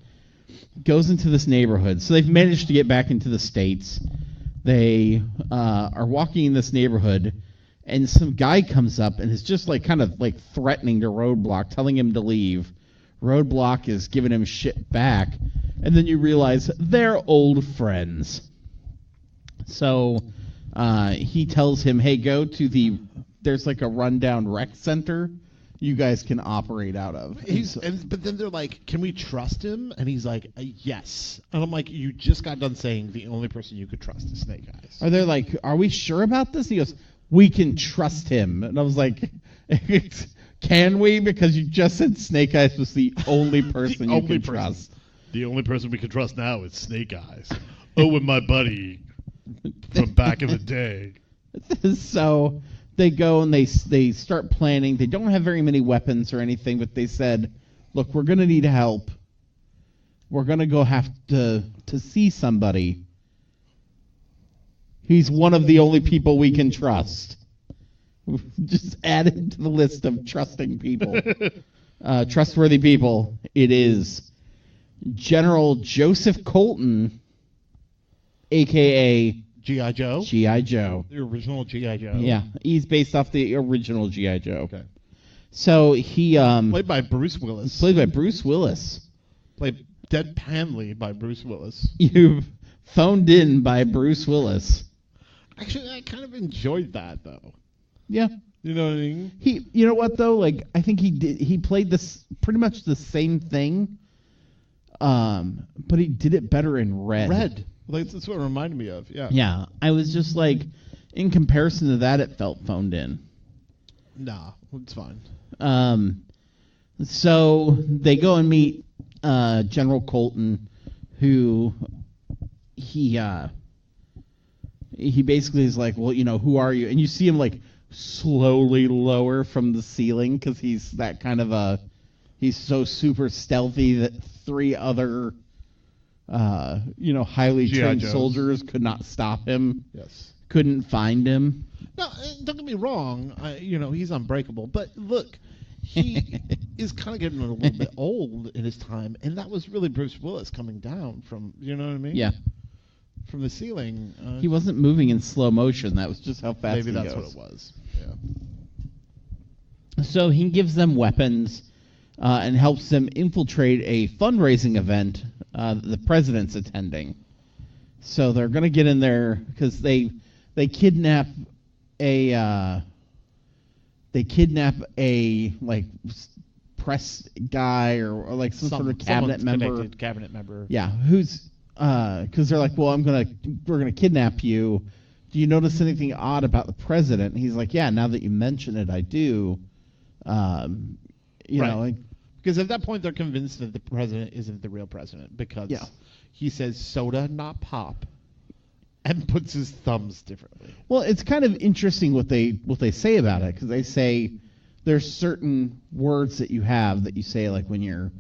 goes into this neighborhood. So they've managed to get back into the States. They are walking in this neighborhood, and some guy comes up and is just like kind of like threatening to Roadblock, telling him to leave. Roadblock is giving him shit back, and then you realize they're old friends. So he tells him, hey, go to there's like a rundown rec center you guys can operate out of. But then they're like, can we trust him? And he's like, yes. And I'm like, you just got done saying the only person you could trust is Snake Eyes. Are they like, are we sure about this? And he goes, we can trust him. And I was like, can we? Because you just said Snake Eyes was the only person you can trust. The only person we can trust now is Snake Eyes. Oh, and my buddy from back in the day. So they go and they start planning. They don't have very many weapons or anything, but they said, look, we're going to need help. We're going to go have to see somebody. He's one of the only people we can trust. Just add him to the list of trusting people. Trustworthy people. It is General Joseph Colton, a.k.a. G.I. Joe? G.I. Joe. The original G.I. Joe? Yeah, he's based off the original G.I. Joe. Okay. So he... played by Bruce Willis. Played deadpanly by Bruce Willis. You phoned in by Bruce Willis. Actually, I kind of enjoyed that, though. Yeah. You know what I mean? You know what, though? Like, I think he played this pretty much the same thing, but he did it better in Red. Like, that's what it reminded me of, yeah. Yeah, I was just like, in comparison to that, it felt phoned in. Nah, it's fine. So they go and meet General Colton, who he basically is like, well, who are you? And you see him like slowly lower from the ceiling because he's that kind of he's so super stealthy that 3 other highly trained soldiers could not stop him. Yes. Couldn't find him. No, don't get me wrong. He's unbreakable. But look, he is kind of getting a little bit old in his time, and that was really Bruce Willis coming down from, you know what I mean? Yeah. From the ceiling. He wasn't moving in slow motion. That was just how fast maybe he that's goes. what it was. Yeah. So he gives them weapons and helps them infiltrate a fundraising event that the president's attending. So they're going to get in there because they kidnap a like press guy or like some sort of cabinet member. Yeah, who's because they're like, well, we're gonna kidnap you. Do you notice anything odd about the president? And he's like, yeah, now that you mention it, I do. You know, like, because at that point they're convinced that the president isn't the real president because he says soda, not pop, and puts his thumbs differently. Well, it's kind of interesting what they say about it because they say there's certain words that you have that you say like when your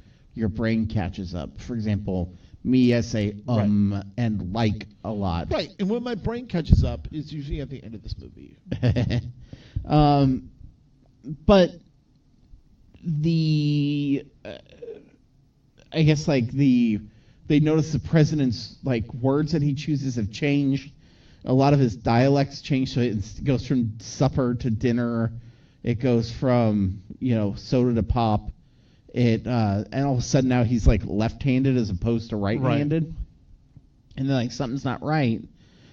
brain catches up. For example, me, I say and like a lot. Right, and when my brain catches up is usually at the end of this movie. But I guess like they notice the president's like words that he chooses have changed. A lot of his dialects change, so it goes from supper to dinner. It goes from soda to pop. And all of a sudden now he's like left-handed as opposed to right-handed. Right. And they're like, something's not right.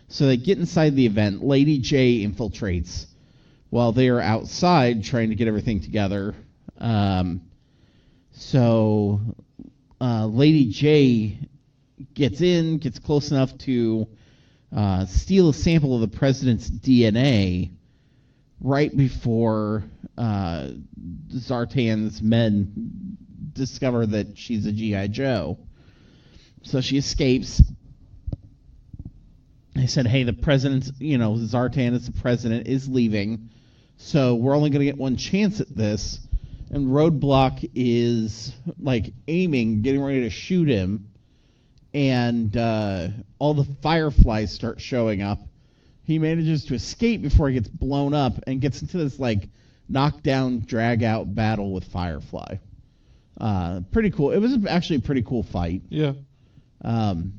So they get inside the event. Lady J infiltrates while they are outside trying to get everything together. So Lady J gets close enough to steal a sample of the president's DNA right before Zartan's men discover that she's a G.I. Joe. So she escapes. They said, hey, the president's, Zartan is the president, is leaving. So we're only going to get one chance at this. And Roadblock is, like, aiming, getting ready to shoot him. And all the fireflies start showing up. He manages to escape before he gets blown up and gets into this, like, knockdown, drag-out battle with Firefly. Pretty cool. It was actually a pretty cool fight. Yeah. And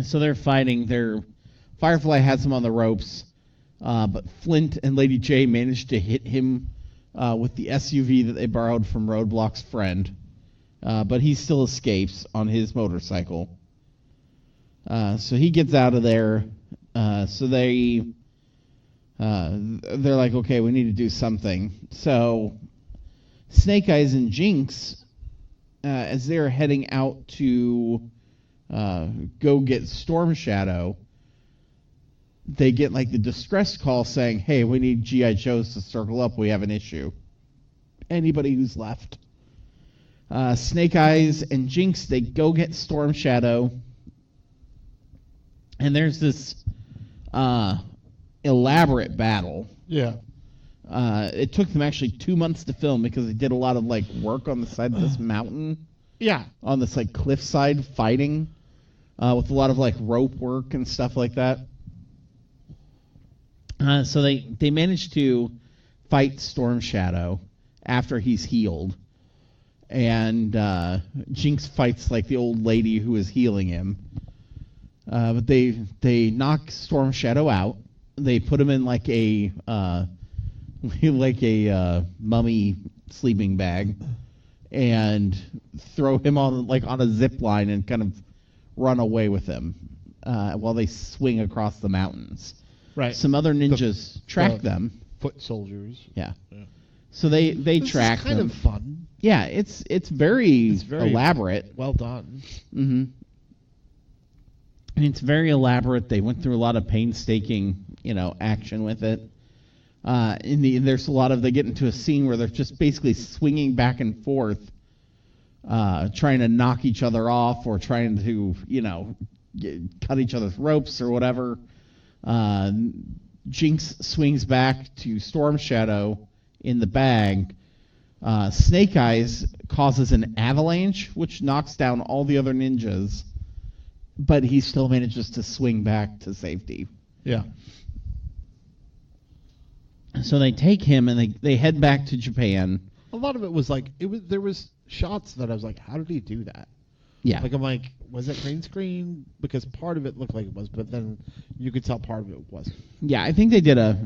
so they're fighting. Firefly has him on the ropes, but Flint and Lady J managed to hit him with the SUV that they borrowed from Roadblock's friend. But he still escapes on his motorcycle. So he gets out of there. So they're like, okay, we need to do something. So Snake Eyes and Jinx, as they're heading out to go get Storm Shadow, they get like the distress call saying, hey, we need G.I. Joes to circle up. We have an issue. Anybody who's left. Snake Eyes and Jinx, they go get Storm Shadow. And there's this elaborate battle. Yeah. It took them actually 2 months to film because they did a lot of like work on the side of this mountain. Yeah. On this like cliffside fighting with a lot of like rope work and stuff like that. So they managed to fight Storm Shadow after he's healed. And Jinx fights like the old lady who is healing him. But they knock Storm Shadow out. They put him in like a mummy sleeping bag and throw him on a zip line and kind of run away with him while they swing across the mountains. Right. Some other ninjas track them. Foot soldiers. Yeah. So they track them. It's kind of fun. Yeah, it's very elaborate. Well done. Mm-hmm. And it's very elaborate. They went through a lot of painstaking, action with it. There's a lot of, they get into a scene where they're just basically swinging back and forth, trying to knock each other off or trying to, cut each other's ropes or whatever. Jinx swings back to Storm Shadow in the bag. Snake Eyes causes an avalanche, which knocks down all the other ninjas, but he still manages to swing back to safety. Yeah. So they take him and they head back to Japan. A lot of it was like there was shots that I was like, how did he do that? Yeah. Like I'm like, was it green screen? Because part of it looked like it was, but then you could tell part of it wasn't. Yeah, I think they did a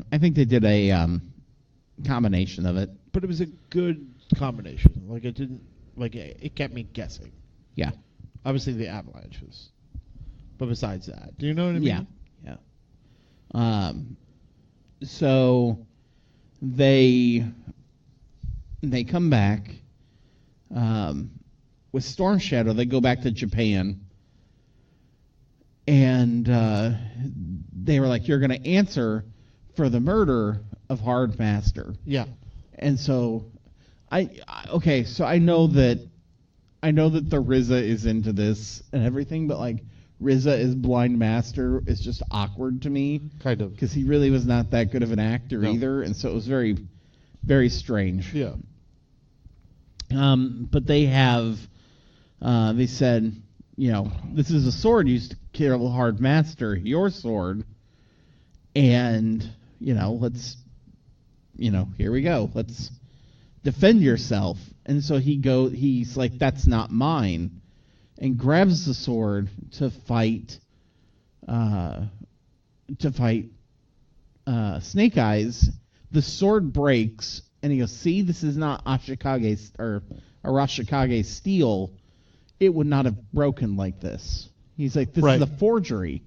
combination of it. But it was a good combination. Like it didn't it kept me guessing. Yeah. Obviously the avalanche was, but besides that, do you know what I mean? Yeah. So they come back with Storm Shadow. They go back to Japan, and they were like, "You're going to answer for the murder of Hard Master." Yeah. And so I know that the RZA is into this and everything, but like RZA as Blind Master is just awkward to me. Kind of. Because he really was not that good of an actor either, and so it was very, very strange. Yeah. But they have, they said, this is a sword used to kill Hard Master, your sword, and, let's, here we go. Let's defend yourself. And so he's like, that's not mine, and grabs the sword to fight Snake Eyes. The sword breaks, and he goes, see, this is not Ashikage's or Arashikage's steel. It would not have broken like this. He's like, this is a forgery.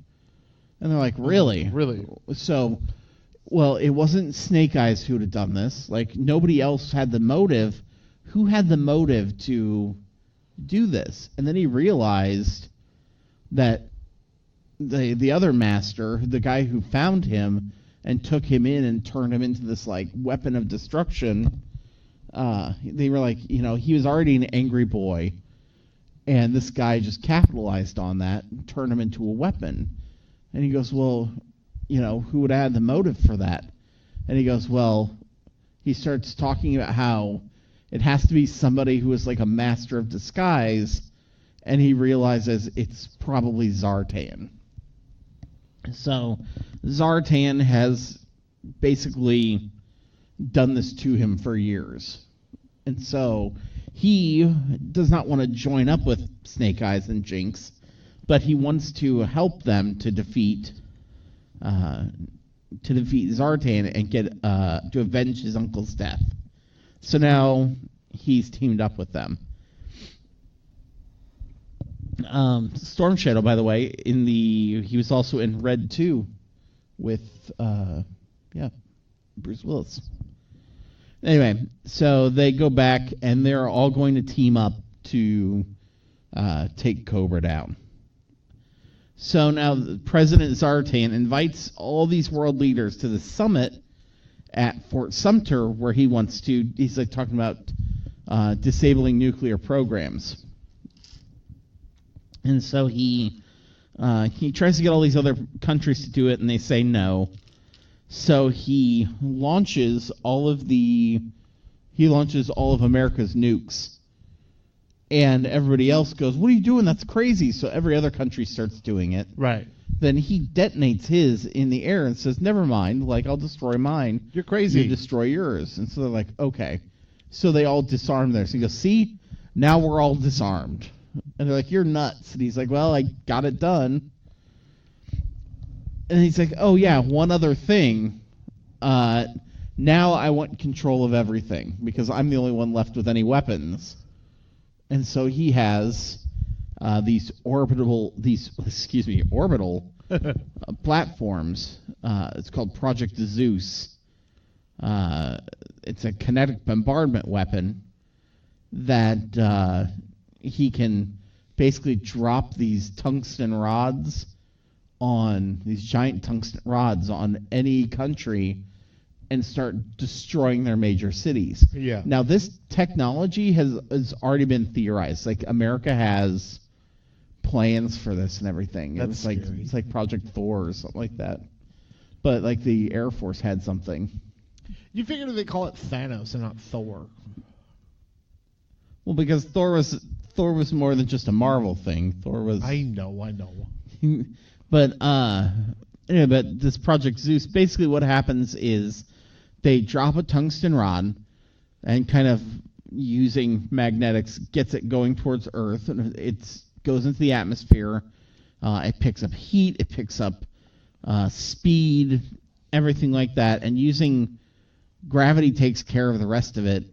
And they're like, really? Really? So, well, it wasn't Snake Eyes who would have done this. Like, nobody else had the motive. Who had the motive to do this? And then he realized that the other master, the guy who found him and took him in and turned him into this like weapon of destruction, they were like, he was already an angry boy, and this guy just capitalized on that and turned him into a weapon. And he goes, well, who would have had the motive for that? And he goes, well, he starts talking about how it has to be somebody who is like a master of disguise, and he realizes it's probably Zartan. So Zartan has basically done this to him for years. And so he does not want to join up with Snake Eyes and Jinx, but he wants to help them to defeat Zartan and get to avenge his uncle's death. So now he's teamed up with them. Storm Shadow, by the way, he was also in Red 2 with Bruce Willis. Anyway, so they go back and they're all going to team up to take Cobra down. So now President Zartan invites all these world leaders to the summit at Fort Sumter, where he's like talking about disabling nuclear programs. And so he tries to get all these other countries to do it, and they say no. So he launches all of America's nukes, and everybody else goes, "What are you doing? That's crazy!" So every other country starts doing it. Right. Then he detonates his in the air and says, "Never mind. Like, I'll destroy mine. You're crazy. You destroy yours." And so they're like, "Okay." So they all disarm theirs. So he goes, "See, now we're all disarmed." And they're like, "You're nuts." And he's like, "Well, I got it done." And he's like, "Oh yeah, one other thing. Now I want control of everything because I'm the only one left with any weapons." And so he has these orbital platforms. It's called Project Zeus. It's a kinetic bombardment weapon that he can basically drop these giant tungsten rods on any country, and start destroying their major cities. Yeah. Now, this technology has already been theorized. Like, America has plans for this and everything. That's It's like Project Thor or something like that. But, like, the Air Force had something. You figured they call it Thanos and not Thor. Well, because Thor was more than just a Marvel thing. Thor was... I know. But, anyway, but this Project Zeus, basically what happens is they drop a tungsten rod and kind of using magnetics gets it going towards Earth, and it goes into the atmosphere. It picks up heat, it picks up speed, everything like that, and using gravity takes care of the rest of it.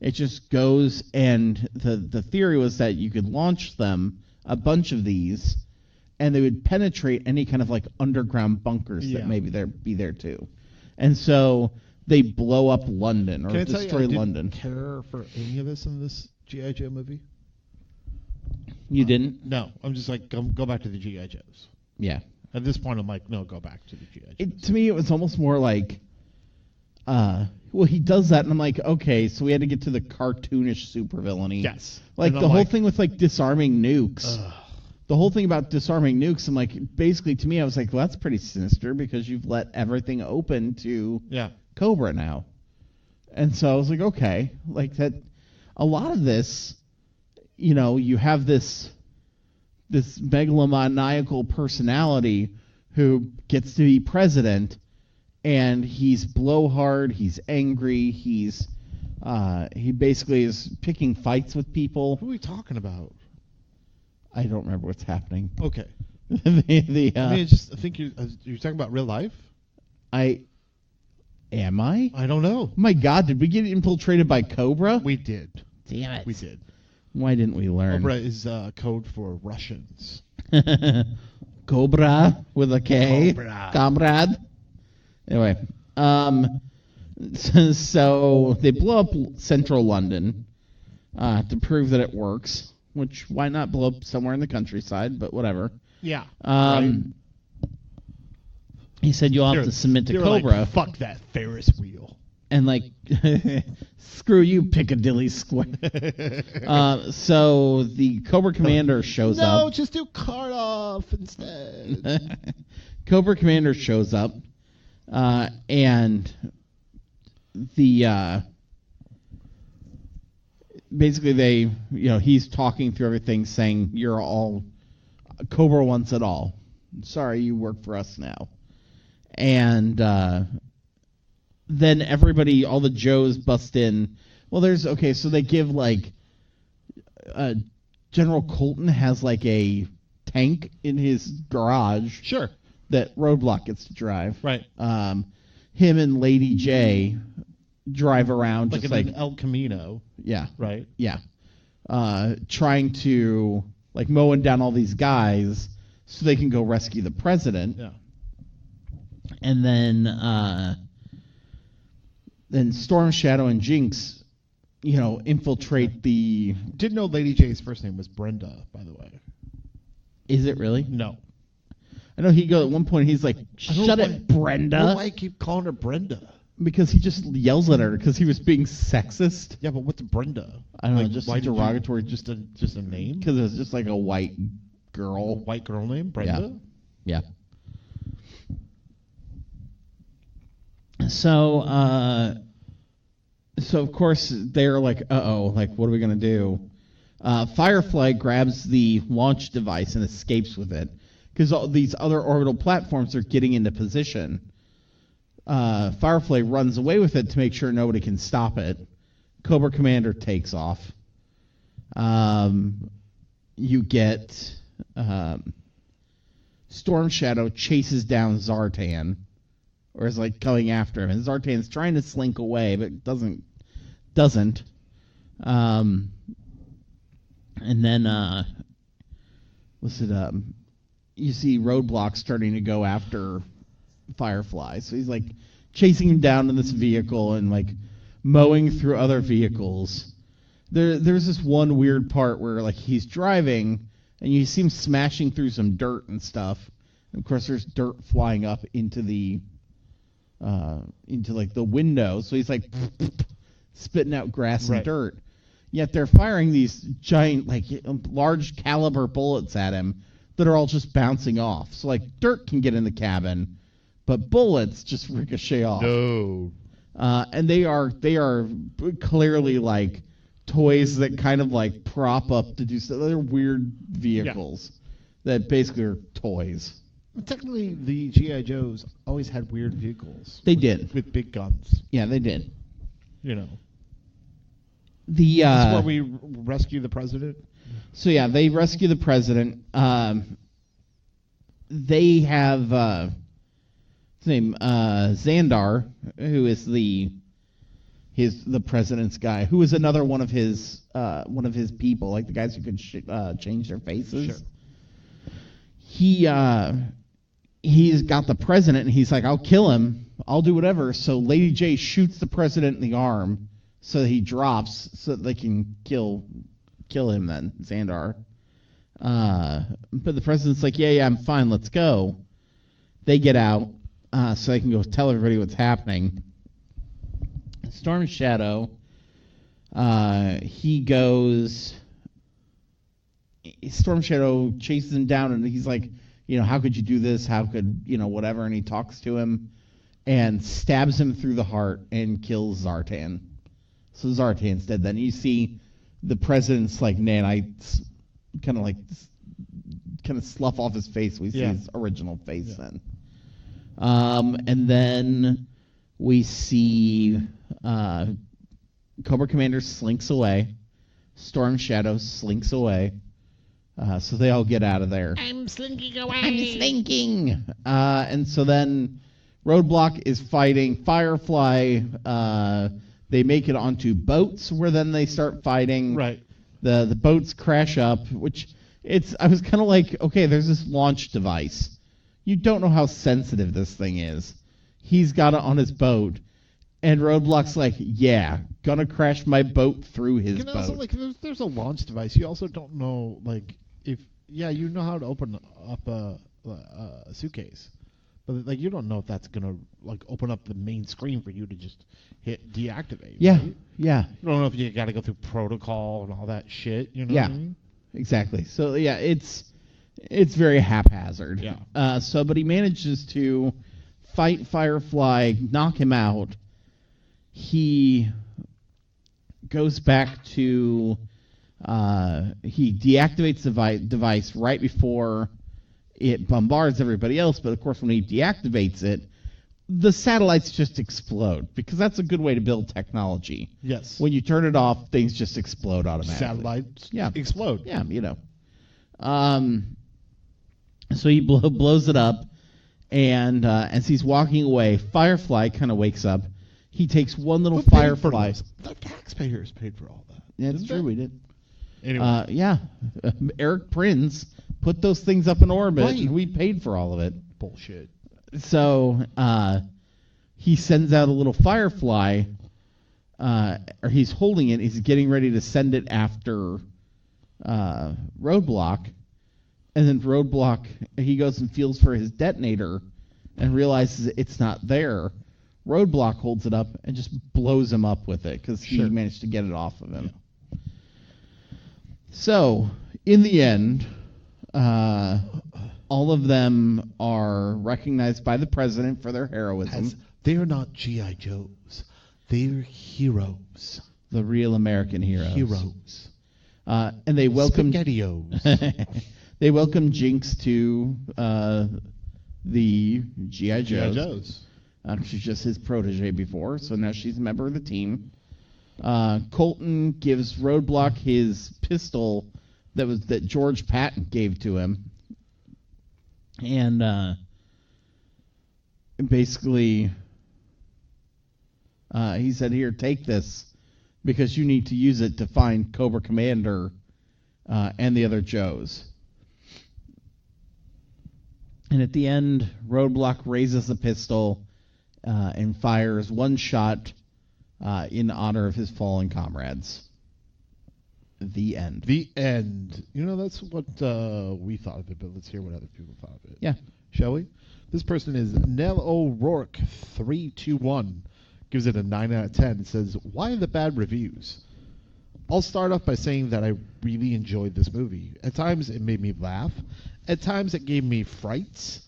It just goes, and the theory was that you could launch them, a bunch of these, and they would penetrate any kind of like underground bunkers that maybe be there too. And so they blow up London or destroy London. Didn't care for any of this in this G.I. Joe movie? You didn't? No. I'm just like, go back to the G.I. Joes. Yeah. At this point, I'm like, no, go back to the G.I. Joes. To me, it was almost more like, well, he does that, and I'm like, okay, so we had to get to the cartoonish supervillainy. Yes. Like the whole thing with like disarming nukes. The whole thing about disarming nukes, I'm like, basically to me, I was like, well, that's pretty sinister because you've let everything open to Cobra now. And so I was like, okay, like that. A lot of this, you have this megalomaniacal personality who gets to be president, and he's blowhard, he's angry, he basically is picking fights with people. Who are we talking about? I don't remember what's happening. Okay. I mean, I think you're talking about real life. Am I? I don't know. Oh my God, did we get infiltrated by Cobra? We did. Damn it. We did. Why didn't we learn? Cobra is code for Russians. Cobra with a K. Cobra. Comrade. Anyway, so they blow up central London to prove that it works. Which, why not blow up somewhere in the countryside? But whatever. Yeah. Right. He said you'll have to submit to Cobra. Like, fuck that Ferris wheel. And like, screw you, Piccadilly Square. So the Cobra Commander shows up. No, just do Karloff instead. Cobra Commander shows up, and the basically he's talking through everything, saying you're all Cobra wants it all. Sorry, you work for us now. And then everybody, all the Joes bust in. Well, so they give like General Colton has like a tank in his garage. Sure. That Roadblock gets to drive. Right. Him and Lady J drive around like just like El Camino. Yeah. Right. Yeah. Trying to like mowing down all these guys so they can go rescue the president. Yeah. And then Storm Shadow and Jinx, infiltrate the... Didn't know Lady J's first name was Brenda, by the way. Is it really? No. I know he goes at one point, he's like, shut it, Brenda. I don't know why I keep calling her Brenda. Because he just yells at her because he was being sexist. Yeah, but what's Brenda? I don't know, just why derogatory. Just a name? Because it was just like a white girl. A white girl name? Brenda? Yeah. So of course they're like, uh-oh, like what are we gonna do? Firefly grabs the launch device and escapes with it because all these other orbital platforms are getting into position. Firefly runs away with it to make sure nobody can stop it. Cobra Commander takes off. You get Storm Shadow chases down Zartan. Or is like coming after him. And Zartan's trying to slink away, but doesn't. And then you see Roadblock starting to go after Firefly. So he's like chasing him down in this vehicle and like mowing through other vehicles. There's this one weird part where like he's driving and you see him smashing through some dirt and stuff. And of course there's dirt flying up into the into like the window. So he's like spitting out grass and Right. dirt. Yet they're firing these giant, like large caliber bullets at him that are all just bouncing off. So like dirt can get in the cabin, but bullets just ricochet off. No. And they are clearly like toys that kind of like prop up to do stuff. They're weird vehicles that basically are toys. Technically, the G.I. Joes always had weird vehicles. They did. With big guns. Yeah, they did. You know. The This is where we rescue the president. So yeah, they rescue the president. They have his name Xandar, who is the president's guy, who is another one of his people, like the guys who could change their faces. Sure. He's got the president, and he's like, I'll kill him. I'll do whatever. So Lady J shoots the president in the arm, so that he drops, so that they can kill him then, Xandar. But the president's like, yeah, I'm fine, let's go. They get out, so they can go tell everybody what's happening. Storm Shadow, Storm Shadow chases him down, and he's like, how could you do this? How could, whatever? And he talks to him and stabs him through the heart and kills Zartan. So Zartan's dead. Then you see the president's like nanites kind of slough off his face. We see his original face then. And then we see Cobra Commander slinks away. Storm Shadow slinks away. So they all get out of there. I'm slinking away. I'm slinking. And so then Roadblock is fighting Firefly. They make it onto boats where then they start fighting. Right. The boats crash up, which I was kind of like, okay, there's this launch device. You don't know how sensitive this thing is. He's got it on his boat. And Roadblock's like, yeah, gonna crash my boat through his boat. Also, like, there's a launch device. You also don't know, like, you know how to open up a suitcase. But, like, you don't know if that's going to, like, open up the main screen for you to just hit deactivate. Yeah, right? yeah. You don't know if you got to go through protocol and all that shit, you know Yeah, what I mean? Exactly. So, yeah, it's very haphazard. Yeah. But he manages to fight Firefly, knock him out. He goes back to... he deactivates the device right before it bombards everybody else, but of course when he deactivates it, the satellites just explode, because that's a good way to build technology. Yes. When you turn it off, things just explode automatically. Satellites explode. Yeah, So he blows it up, and as he's walking away, Firefly kind of wakes up. He takes one little Firefly. The taxpayers paid for all that. Yeah, it's true, we did. Anyway. Eric Prinz put those things up in orbit, Right. and we paid for all of it. Bullshit. So he sends out a little Firefly, or he's holding it. He's getting ready to send it after Roadblock. And then Roadblock, he goes and feels for his detonator and realizes it's not there. Roadblock holds it up and just blows him up with it, because he managed to get it off of him. Yeah. So, in the end, all of them are recognized by the president for their heroism. They're not G.I. Joes. They're heroes. The real American heroes. Heroes. And they welcome... SpaghettiOs. They welcome Jinx to the G.I. Joes. She's just his protege before, so now she's a member of the team. Colton gives Roadblock his pistol that George Patton gave to him, and basically he said, "Here, take this, because you need to use it to find Cobra Commander and the other Joes." And at the end, Roadblock raises the pistol and fires one shot in honor of his fallen comrades. The end. The end. That's what we thought of it, but let's hear what other people thought of it. Yeah. Shall we? This person is Nell O'Rourke 321. Gives it a 9 out of 10. It says, why the bad reviews? I'll start off by saying that I really enjoyed this movie. At times it made me laugh. At times it gave me frights.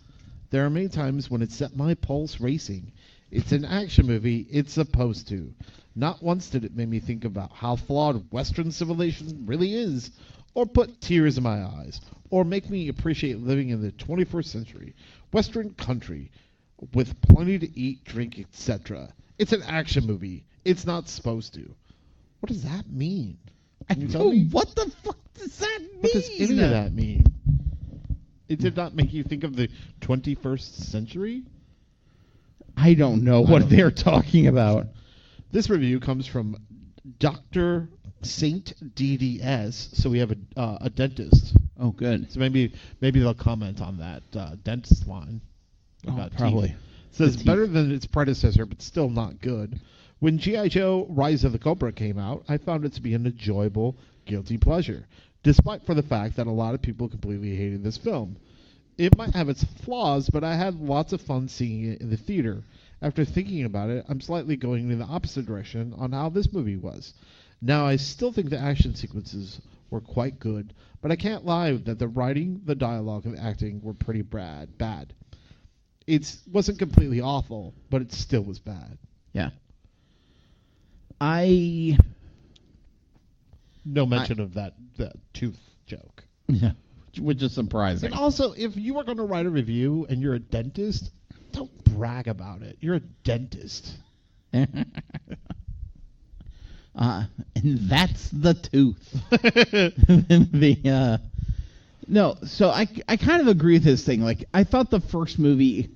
There are many times when it set my pulse racing. It's an action movie. It's supposed to. Not once did it make me think about how flawed Western civilization really is, or put tears in my eyes, or make me appreciate living in the 21st century, Western country, with plenty to eat, drink, etc. It's an action movie. It's not supposed to. What does that mean? Can you tell me? What the fuck does that mean? What does any of that mean? It did not make you think of the 21st century? I don't know what they're talking about. This review comes from Dr. Saint DDS, so we have a dentist. Oh, good. So maybe they'll comment on that dentist line. Probably. It says better than its predecessor, but still not good. When G.I. Joe Rise of the Cobra came out, I found it to be an enjoyable, guilty pleasure, despite for the fact that a lot of people completely hated this film. It might have its flaws, but I had lots of fun seeing it in the theater. After thinking about it, I'm slightly going in the opposite direction on how this movie was. Now, I still think the action sequences were quite good, but I can't lie that the writing, the dialogue, and the acting were pretty bad. It wasn't completely awful, but it still was bad. Yeah. No mention of that tooth joke. Yeah. Which is surprising. And also, if you are going to write a review and you're a dentist, don't brag about it. You're a dentist. And that's the tooth. No, so I kind of agree with his thing. Like, I thought the first movie...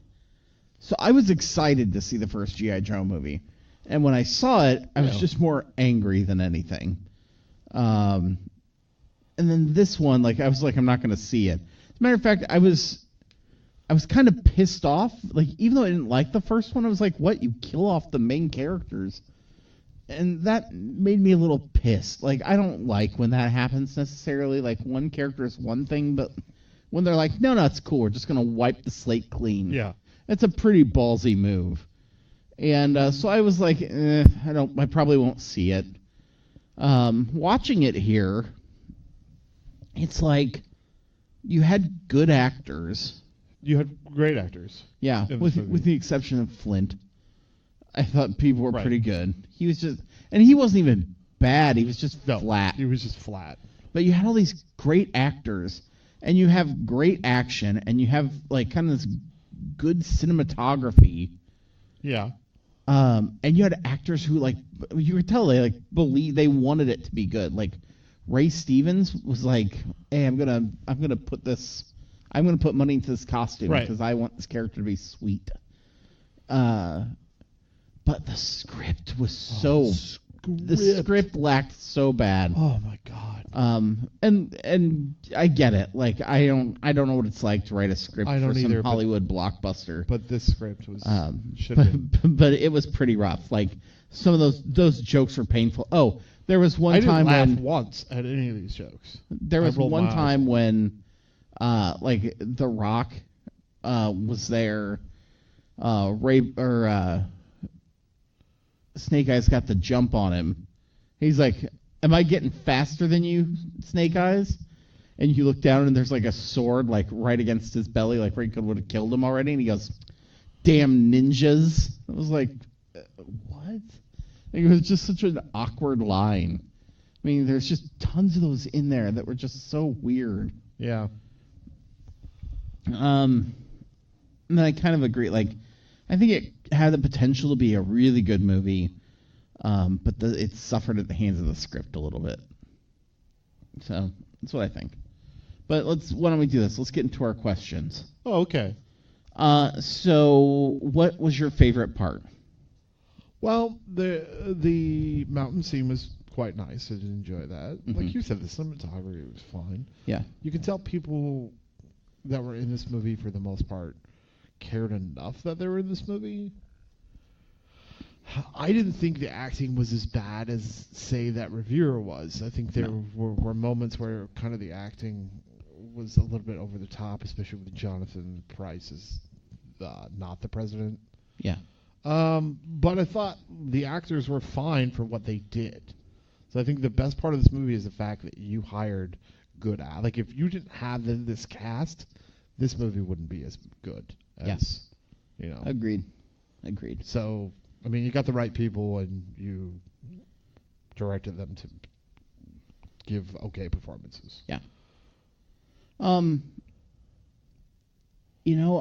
So I was excited to see the first G.I. Joe movie. And when I saw it, I was just more angry than anything. And then this one, like, I was like, I'm not going to see it. As a matter of fact, I was kind of pissed off. Like, even though I didn't like the first one, I was like, what? You kill off the main characters. And that made me a little pissed. Like, I don't like when that happens necessarily. Like, one character is one thing, but when they're like, no, it's cool. We're just going to wipe the slate clean. Yeah. That's a pretty ballsy move. And so I was like, I probably won't see it. Watching it here, it's like you had good actors. You had great actors. Yeah, with the exception of Flint. I thought people were pretty good. He was just, and he wasn't even bad. He was just flat. He was just flat. But you had all these great actors, and you have great action, and you have like kind of this good cinematography. Yeah. And you had actors who, like, you could tell they believe they wanted it to be good. Like Ray Stevens was like, "Hey, I'm gonna put money into this costume because I want this character to be sweet." But the script was the script lacked so bad. Oh my god. And I get it. Like, I don't know what it's like to write a script for some Hollywood blockbuster. But this script was but it was pretty rough. Like, some of those jokes were painful. Oh, there was one time I didn't laugh once at any of these jokes. There was one time when like The Rock was there, Snake Eyes got the jump on him. He's like, "Am I getting faster than you, Snake Eyes?" And you look down and there's like a sword like right against his belly, like Ray would have killed him already. And he goes, "Damn ninjas!" I was like, "What?" It was just such an awkward line. I mean, there's just tons of those in there that were just so weird. Yeah. And I kind of agree. Like, I think it had the potential to be a really good movie, but it suffered at the hands of the script a little bit. So that's what I think. But why don't we do this? Let's get into our questions. Oh, okay. So what was your favorite part? Well, the mountain scene was quite nice. I did enjoy that. Mm-hmm. Like you said, the cinematography was fine. Yeah. You can tell people that were in this movie, for the most part, cared enough that they were in this movie. I didn't think the acting was as bad as, say, that reviewer was. I think there were moments where kind of the acting was a little bit over the top, especially with Jonathan Pryce's not the president. Yeah. But I thought the actors were fine for what they did. So I think the best part of this movie is the fact that you hired good actors. Like, if you didn't have this cast, this movie wouldn't be as good as, Agreed. So, I mean, you got the right people, and you directed them to give okay performances. Yeah.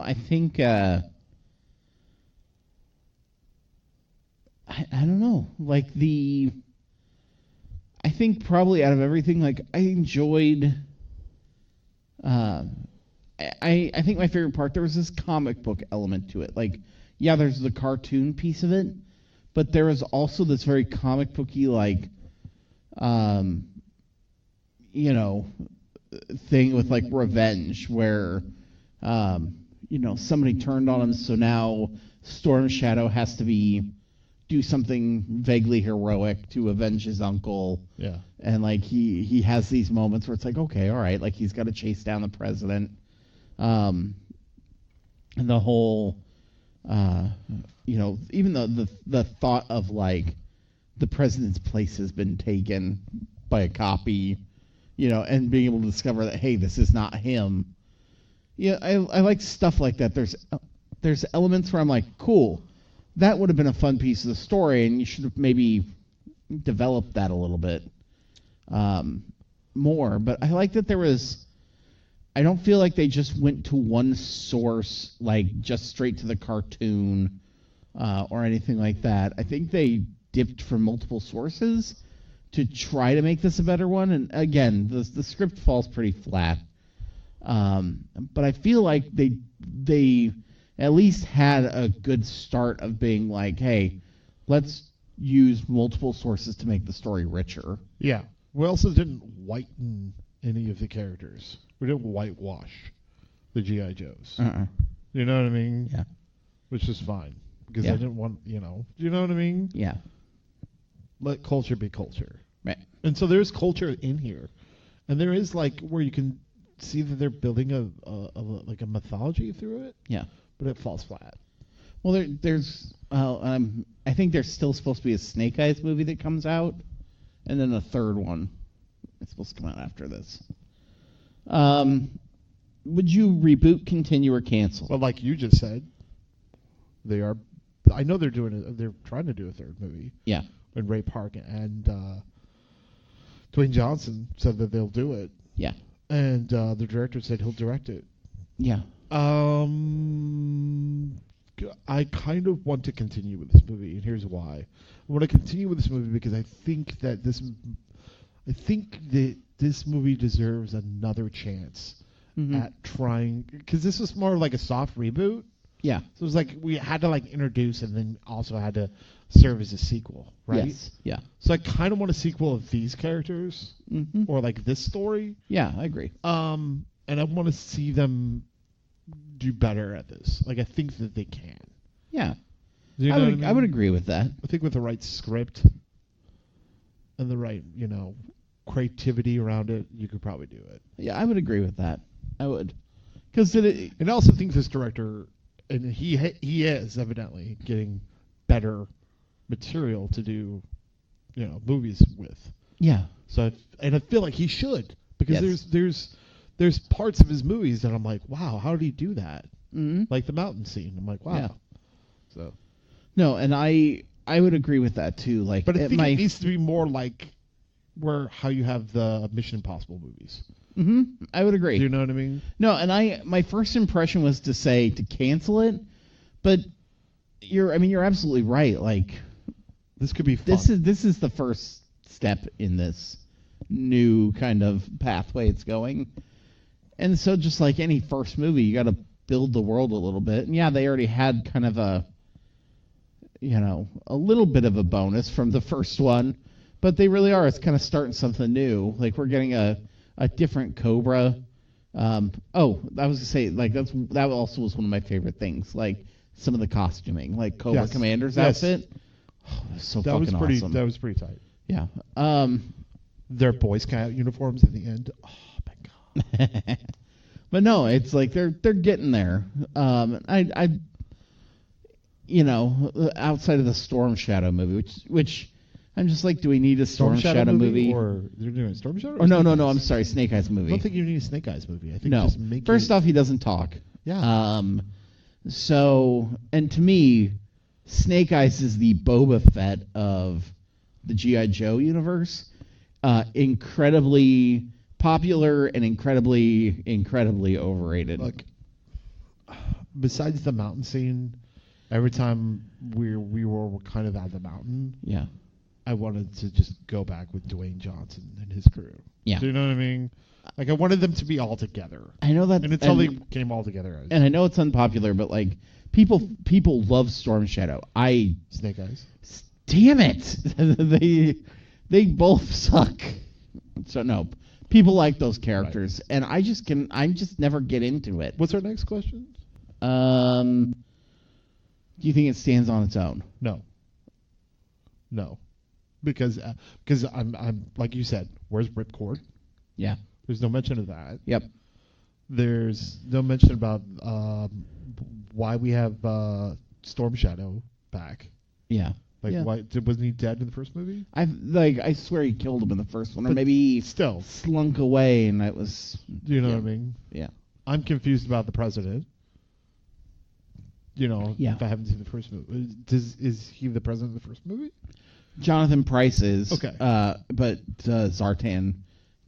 I think I don't know. Like I think probably out of everything, like I enjoyed. I think my favorite part, there was this comic book element to it. Like, yeah, there's the cartoon piece of it, but there was also this very comic booky thing with like revenge, where somebody turned on him, so now Storm Shadow has to do something vaguely heroic to avenge his uncle. Yeah. And like he has these moments where it's like, okay, all right, like he's got to chase down the president. And the whole even the thought of like the president's place has been taken by a copy, and being able to discover that, hey, this is not him. Yeah, I like stuff like that. There's elements where I'm like, cool, that would have been a fun piece of the story, and you should have maybe developed that a little bit more. But I like that I don't feel like they just went to one source, like just straight to the cartoon or anything like that. I think they dipped from multiple sources to try to make this a better one. And again, the script falls pretty flat. But I feel like they at least had a good start of being like, hey, let's use multiple sources to make the story richer. Yeah. We also didn't whiten any of the characters. We didn't whitewash the G.I. Joes. You know what I mean? Yeah. Which is fine. Because I didn't want, you know what I mean? Yeah. Let culture be culture. Right. And so there's culture in here. And there is like where you can see that they're building a mythology through it. Yeah. But it falls flat. Well, there's I think there's still supposed to be a Snake Eyes movie that comes out, and then a third one. It's supposed to come out after this. Would you reboot, continue, or cancel? Well, like you just said, they are. I know they're trying to do a third movie. Yeah. And Ray Park and Dwayne Johnson said that they'll do it. Yeah. And the director said he'll direct it. Yeah. I kind of want to continue with this movie, and here's why. I want to continue with this movie because I think that this movie deserves another chance at trying, because this was more like a soft reboot. Yeah. So it was like we had to like introduce and then also had to serve as a sequel, right? Yes. Yeah. So I kind of want a sequel of these characters or like this story. Yeah, I agree. And I want to see them do better at this. Like I think that they can. Yeah. You know what I mean? I would agree with that. I think with the right script and the right, creativity around it, you could probably do it. Yeah, I would agree with that. I would. Because and I also think this director, and he is evidently getting better material to do, movies with. Yeah. So I feel like he should, because there's parts of his movies that I'm like, wow, how did he do that? Mm-hmm. Like the mountain scene. I'm like, wow. Yeah. So. No, and I would agree with that too. Like, but I think it needs to be more like how you have the Mission Impossible movies. Mm-hmm. I would agree. Do you know what I mean? No, and my first impression was to say to cancel it, but you're absolutely right. Like, this could be fun. This is the first step in this new kind of pathway it's going. And so just like any first movie, you got to build the world a little bit. And yeah, they already had kind of a little bit of a bonus from the first one, but they really are. It's kind of starting something new. Like we're getting a different Cobra. I was gonna say, like, that also was one of my favorite things. Like some of the costuming, like Cobra Commander's outfit. Oh, that's so fucking awesome. That was pretty tight. Yeah. Their Boy Scout uniforms at the end. Oh my god. But no, it's like they're getting there. I outside of the Storm Shadow movie, which I'm just like, do we need a Storm Shadow movie? Or they're doing a Storm Shadow? Or no, I'm sorry, Snake Eyes movie. I don't think you need a Snake Eyes movie. I think no. just make First off, he doesn't talk. Yeah. So, and to me, Snake Eyes is the Boba Fett of the G.I. Joe universe. Incredibly popular and incredibly overrated. Look, besides the mountain scene, every time we were kind of at the mountain, yeah, I wanted to just go back with Dwayne Johnson and his crew. Yeah. Do you know what I mean? Like, I wanted them to be all together. I know that, and until they came all together. And I know it's unpopular, but like people love Storm Shadow. Snake Eyes. Damn it! they both suck. So no, people like those characters, right. And I just never get into it. What's our next question? Do you think it stands on its own? No. Because I'm like you said, where's Ripcord? Yeah. There's no mention of that. Yep. There's no mention about why we have Storm Shadow back. Yeah. Like, why wasn't he dead in the first movie? I swear he killed him in the first one, or maybe he still slunk away, and that was. Do you know what I mean? Yeah. I'm confused about the president. If I haven't seen the first movie, is he the president of the first movie? Jonathan Pryce is. Okay. But Zartan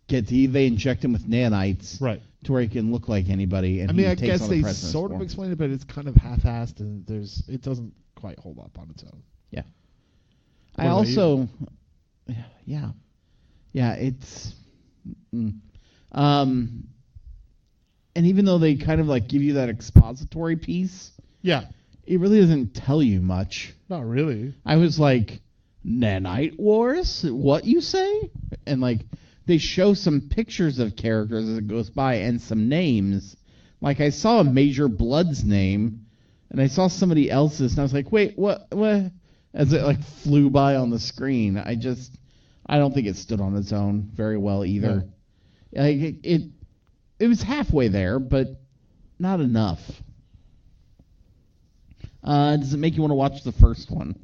they inject him with nanites, right, to where he can look like anybody. And I guess they sort of explain it, but it's kind of half-assed, and it doesn't quite hold up on its own. Yeah. I also, it's, and even though they kind of like give you that expository piece, yeah, it really doesn't tell you much. Not really. I was like, nanite wars? What you say? And like, they show some pictures of characters as it goes by and some names. Like, I saw a Major Blood's name, and I saw somebody else's, and I was like, wait, what? As it like flew by on the screen. I don't think it stood on its own very well either. No. Like it was halfway there, but not enough. Does it make you want to watch the first one?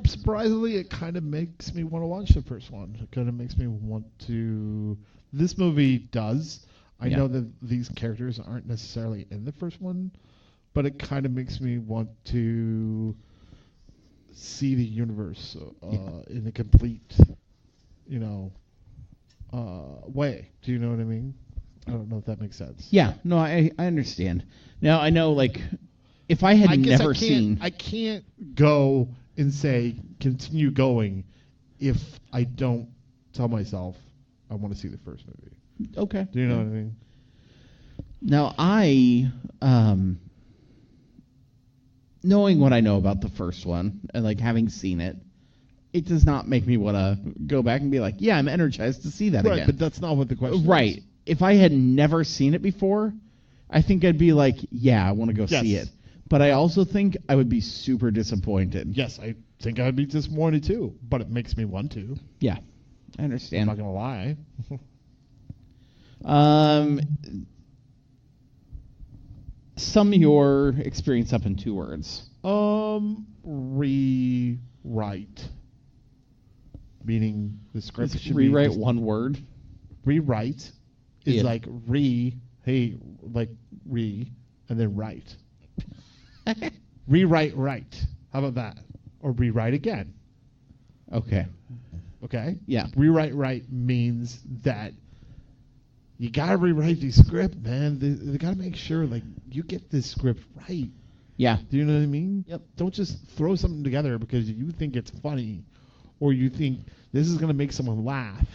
Surprisingly, it kind of makes me want to watch the first one. It kind of makes me want to. This movie does. I know that these characters aren't necessarily in the first one, but it kind of makes me want to see the universe in a complete, way. Do you know what I mean? I don't know if that makes sense. Yeah, no, I understand. Now, I know, like, if I had never seen... I can't go and say, continue going, if I don't tell myself I want to see the first movie. Okay. Do you know what I mean? Now, knowing what I know about the first one, and, like, having seen it, it does not make me want to go back and be like, yeah, I'm energized to see that again. Right, but that's not what the question is. Right. If I had never seen it before, I think I'd be like, yeah, I want to go see it. But I also think I would be super disappointed. Yes, I think I'd be disappointed too, but it makes me want to. Yeah, I understand. I'm not going to lie. Sum your experience up in 2 words. Rewrite. Meaning the script should rewrite be 1 word. Rewrite is like and then write. Rewrite right. How about that? Or rewrite again. Okay. Yeah. Rewrite right means that you gotta rewrite the script, man. They gotta make sure like you get this script right. Yeah. Do you know what I mean? Yep. Don't just throw something together because you think it's funny or you think this is gonna make someone laugh.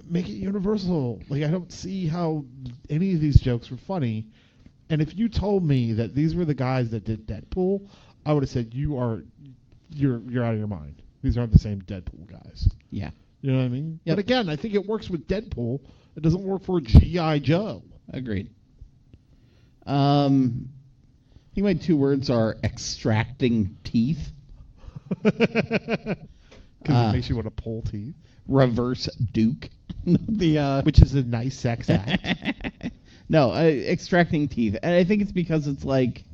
Make it universal. Like, I don't see how any of these jokes were funny. And if you told me that these were the guys that did Deadpool, I would have said you're out of your mind. These aren't the same Deadpool guys. Yeah. You know what I mean? Yep. But again, I think it works with Deadpool. It doesn't work for G.I. Joe. Agreed. I think my 2 words are extracting teeth. Because it makes you want to pull teeth. Reverse Duke. Which is a nice sex act. No, extracting teeth. And I think it's because it's like,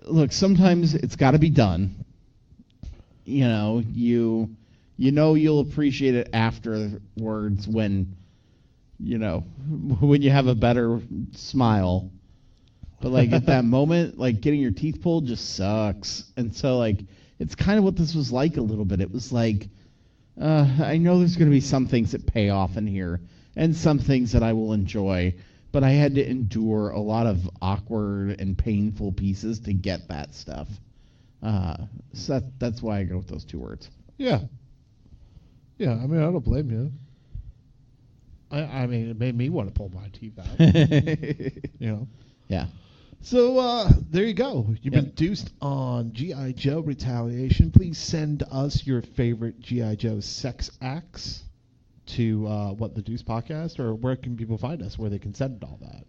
look, sometimes it's got to be done. You know, you'll appreciate it afterwards when you have a better smile. But like at that moment, like getting your teeth pulled just sucks. And so like it's kind of what this was like a little bit. It was like, I know there's going to be some things that pay off in here and some things that I will enjoy, but I had to endure a lot of awkward and painful pieces to get that stuff. So that's why I go with those two words. Yeah. Yeah, I mean, I don't blame you. I mean, it made me want to pull my teeth out. Yeah. So there you go. You've been Deuced on G.I. Joe Retaliation. Please send us your favorite G.I. Joe sex acts to the Deuce podcast, or where can people find us where they can send all that?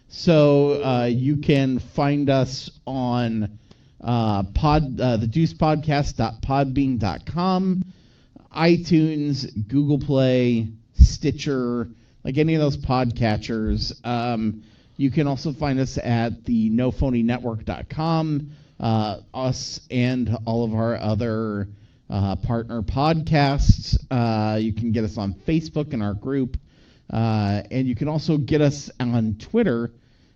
So you can find us on the deucepodcast.podbean.com, iTunes, Google Play, Stitcher, like any of those podcatchers. You can also find us at the nophonynetwork.com, us and all of our other partner podcasts. You can get us on Facebook in our group, and you can also get us on Twitter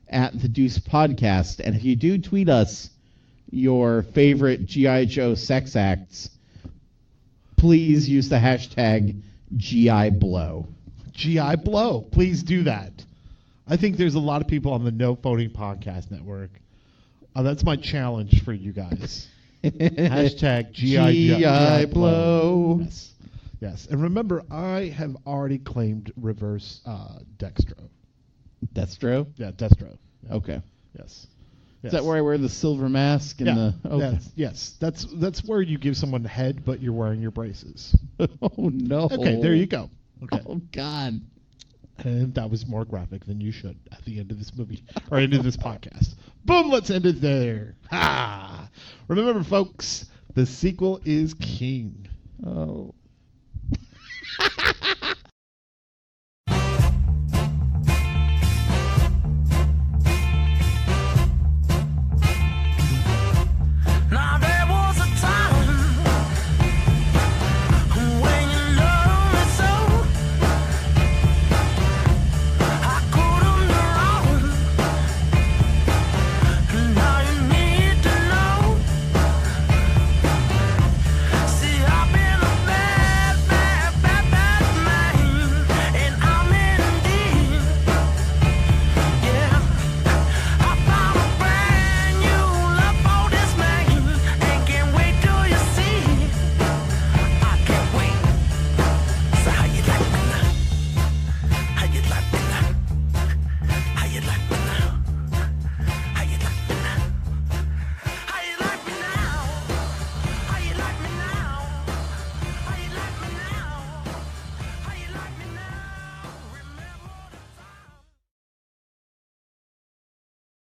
at the Deuce Podcast. And if you do tweet us your favorite G.I. Joe sex acts, please use the hashtag GI Blow. GI Blow. Please do that. I think there's a lot of people on the No Phoning Podcast Network. That's my challenge for you guys. Hashtag GI Blow. Yes. Yes. And remember, I have already claimed reverse Dextro. Destro? Yeah, Destro. Yeah. Okay. Yes. Is that where I wear the silver mask and the? Okay. Yes. That's where you give someone the head, but you're wearing your braces. Oh no. Okay, there you go. Okay. Oh God. And that was more graphic than you should at the end of this movie, or end of this podcast. Boom, let's end it there. Ha! Remember, folks, the sequel is king. Oh.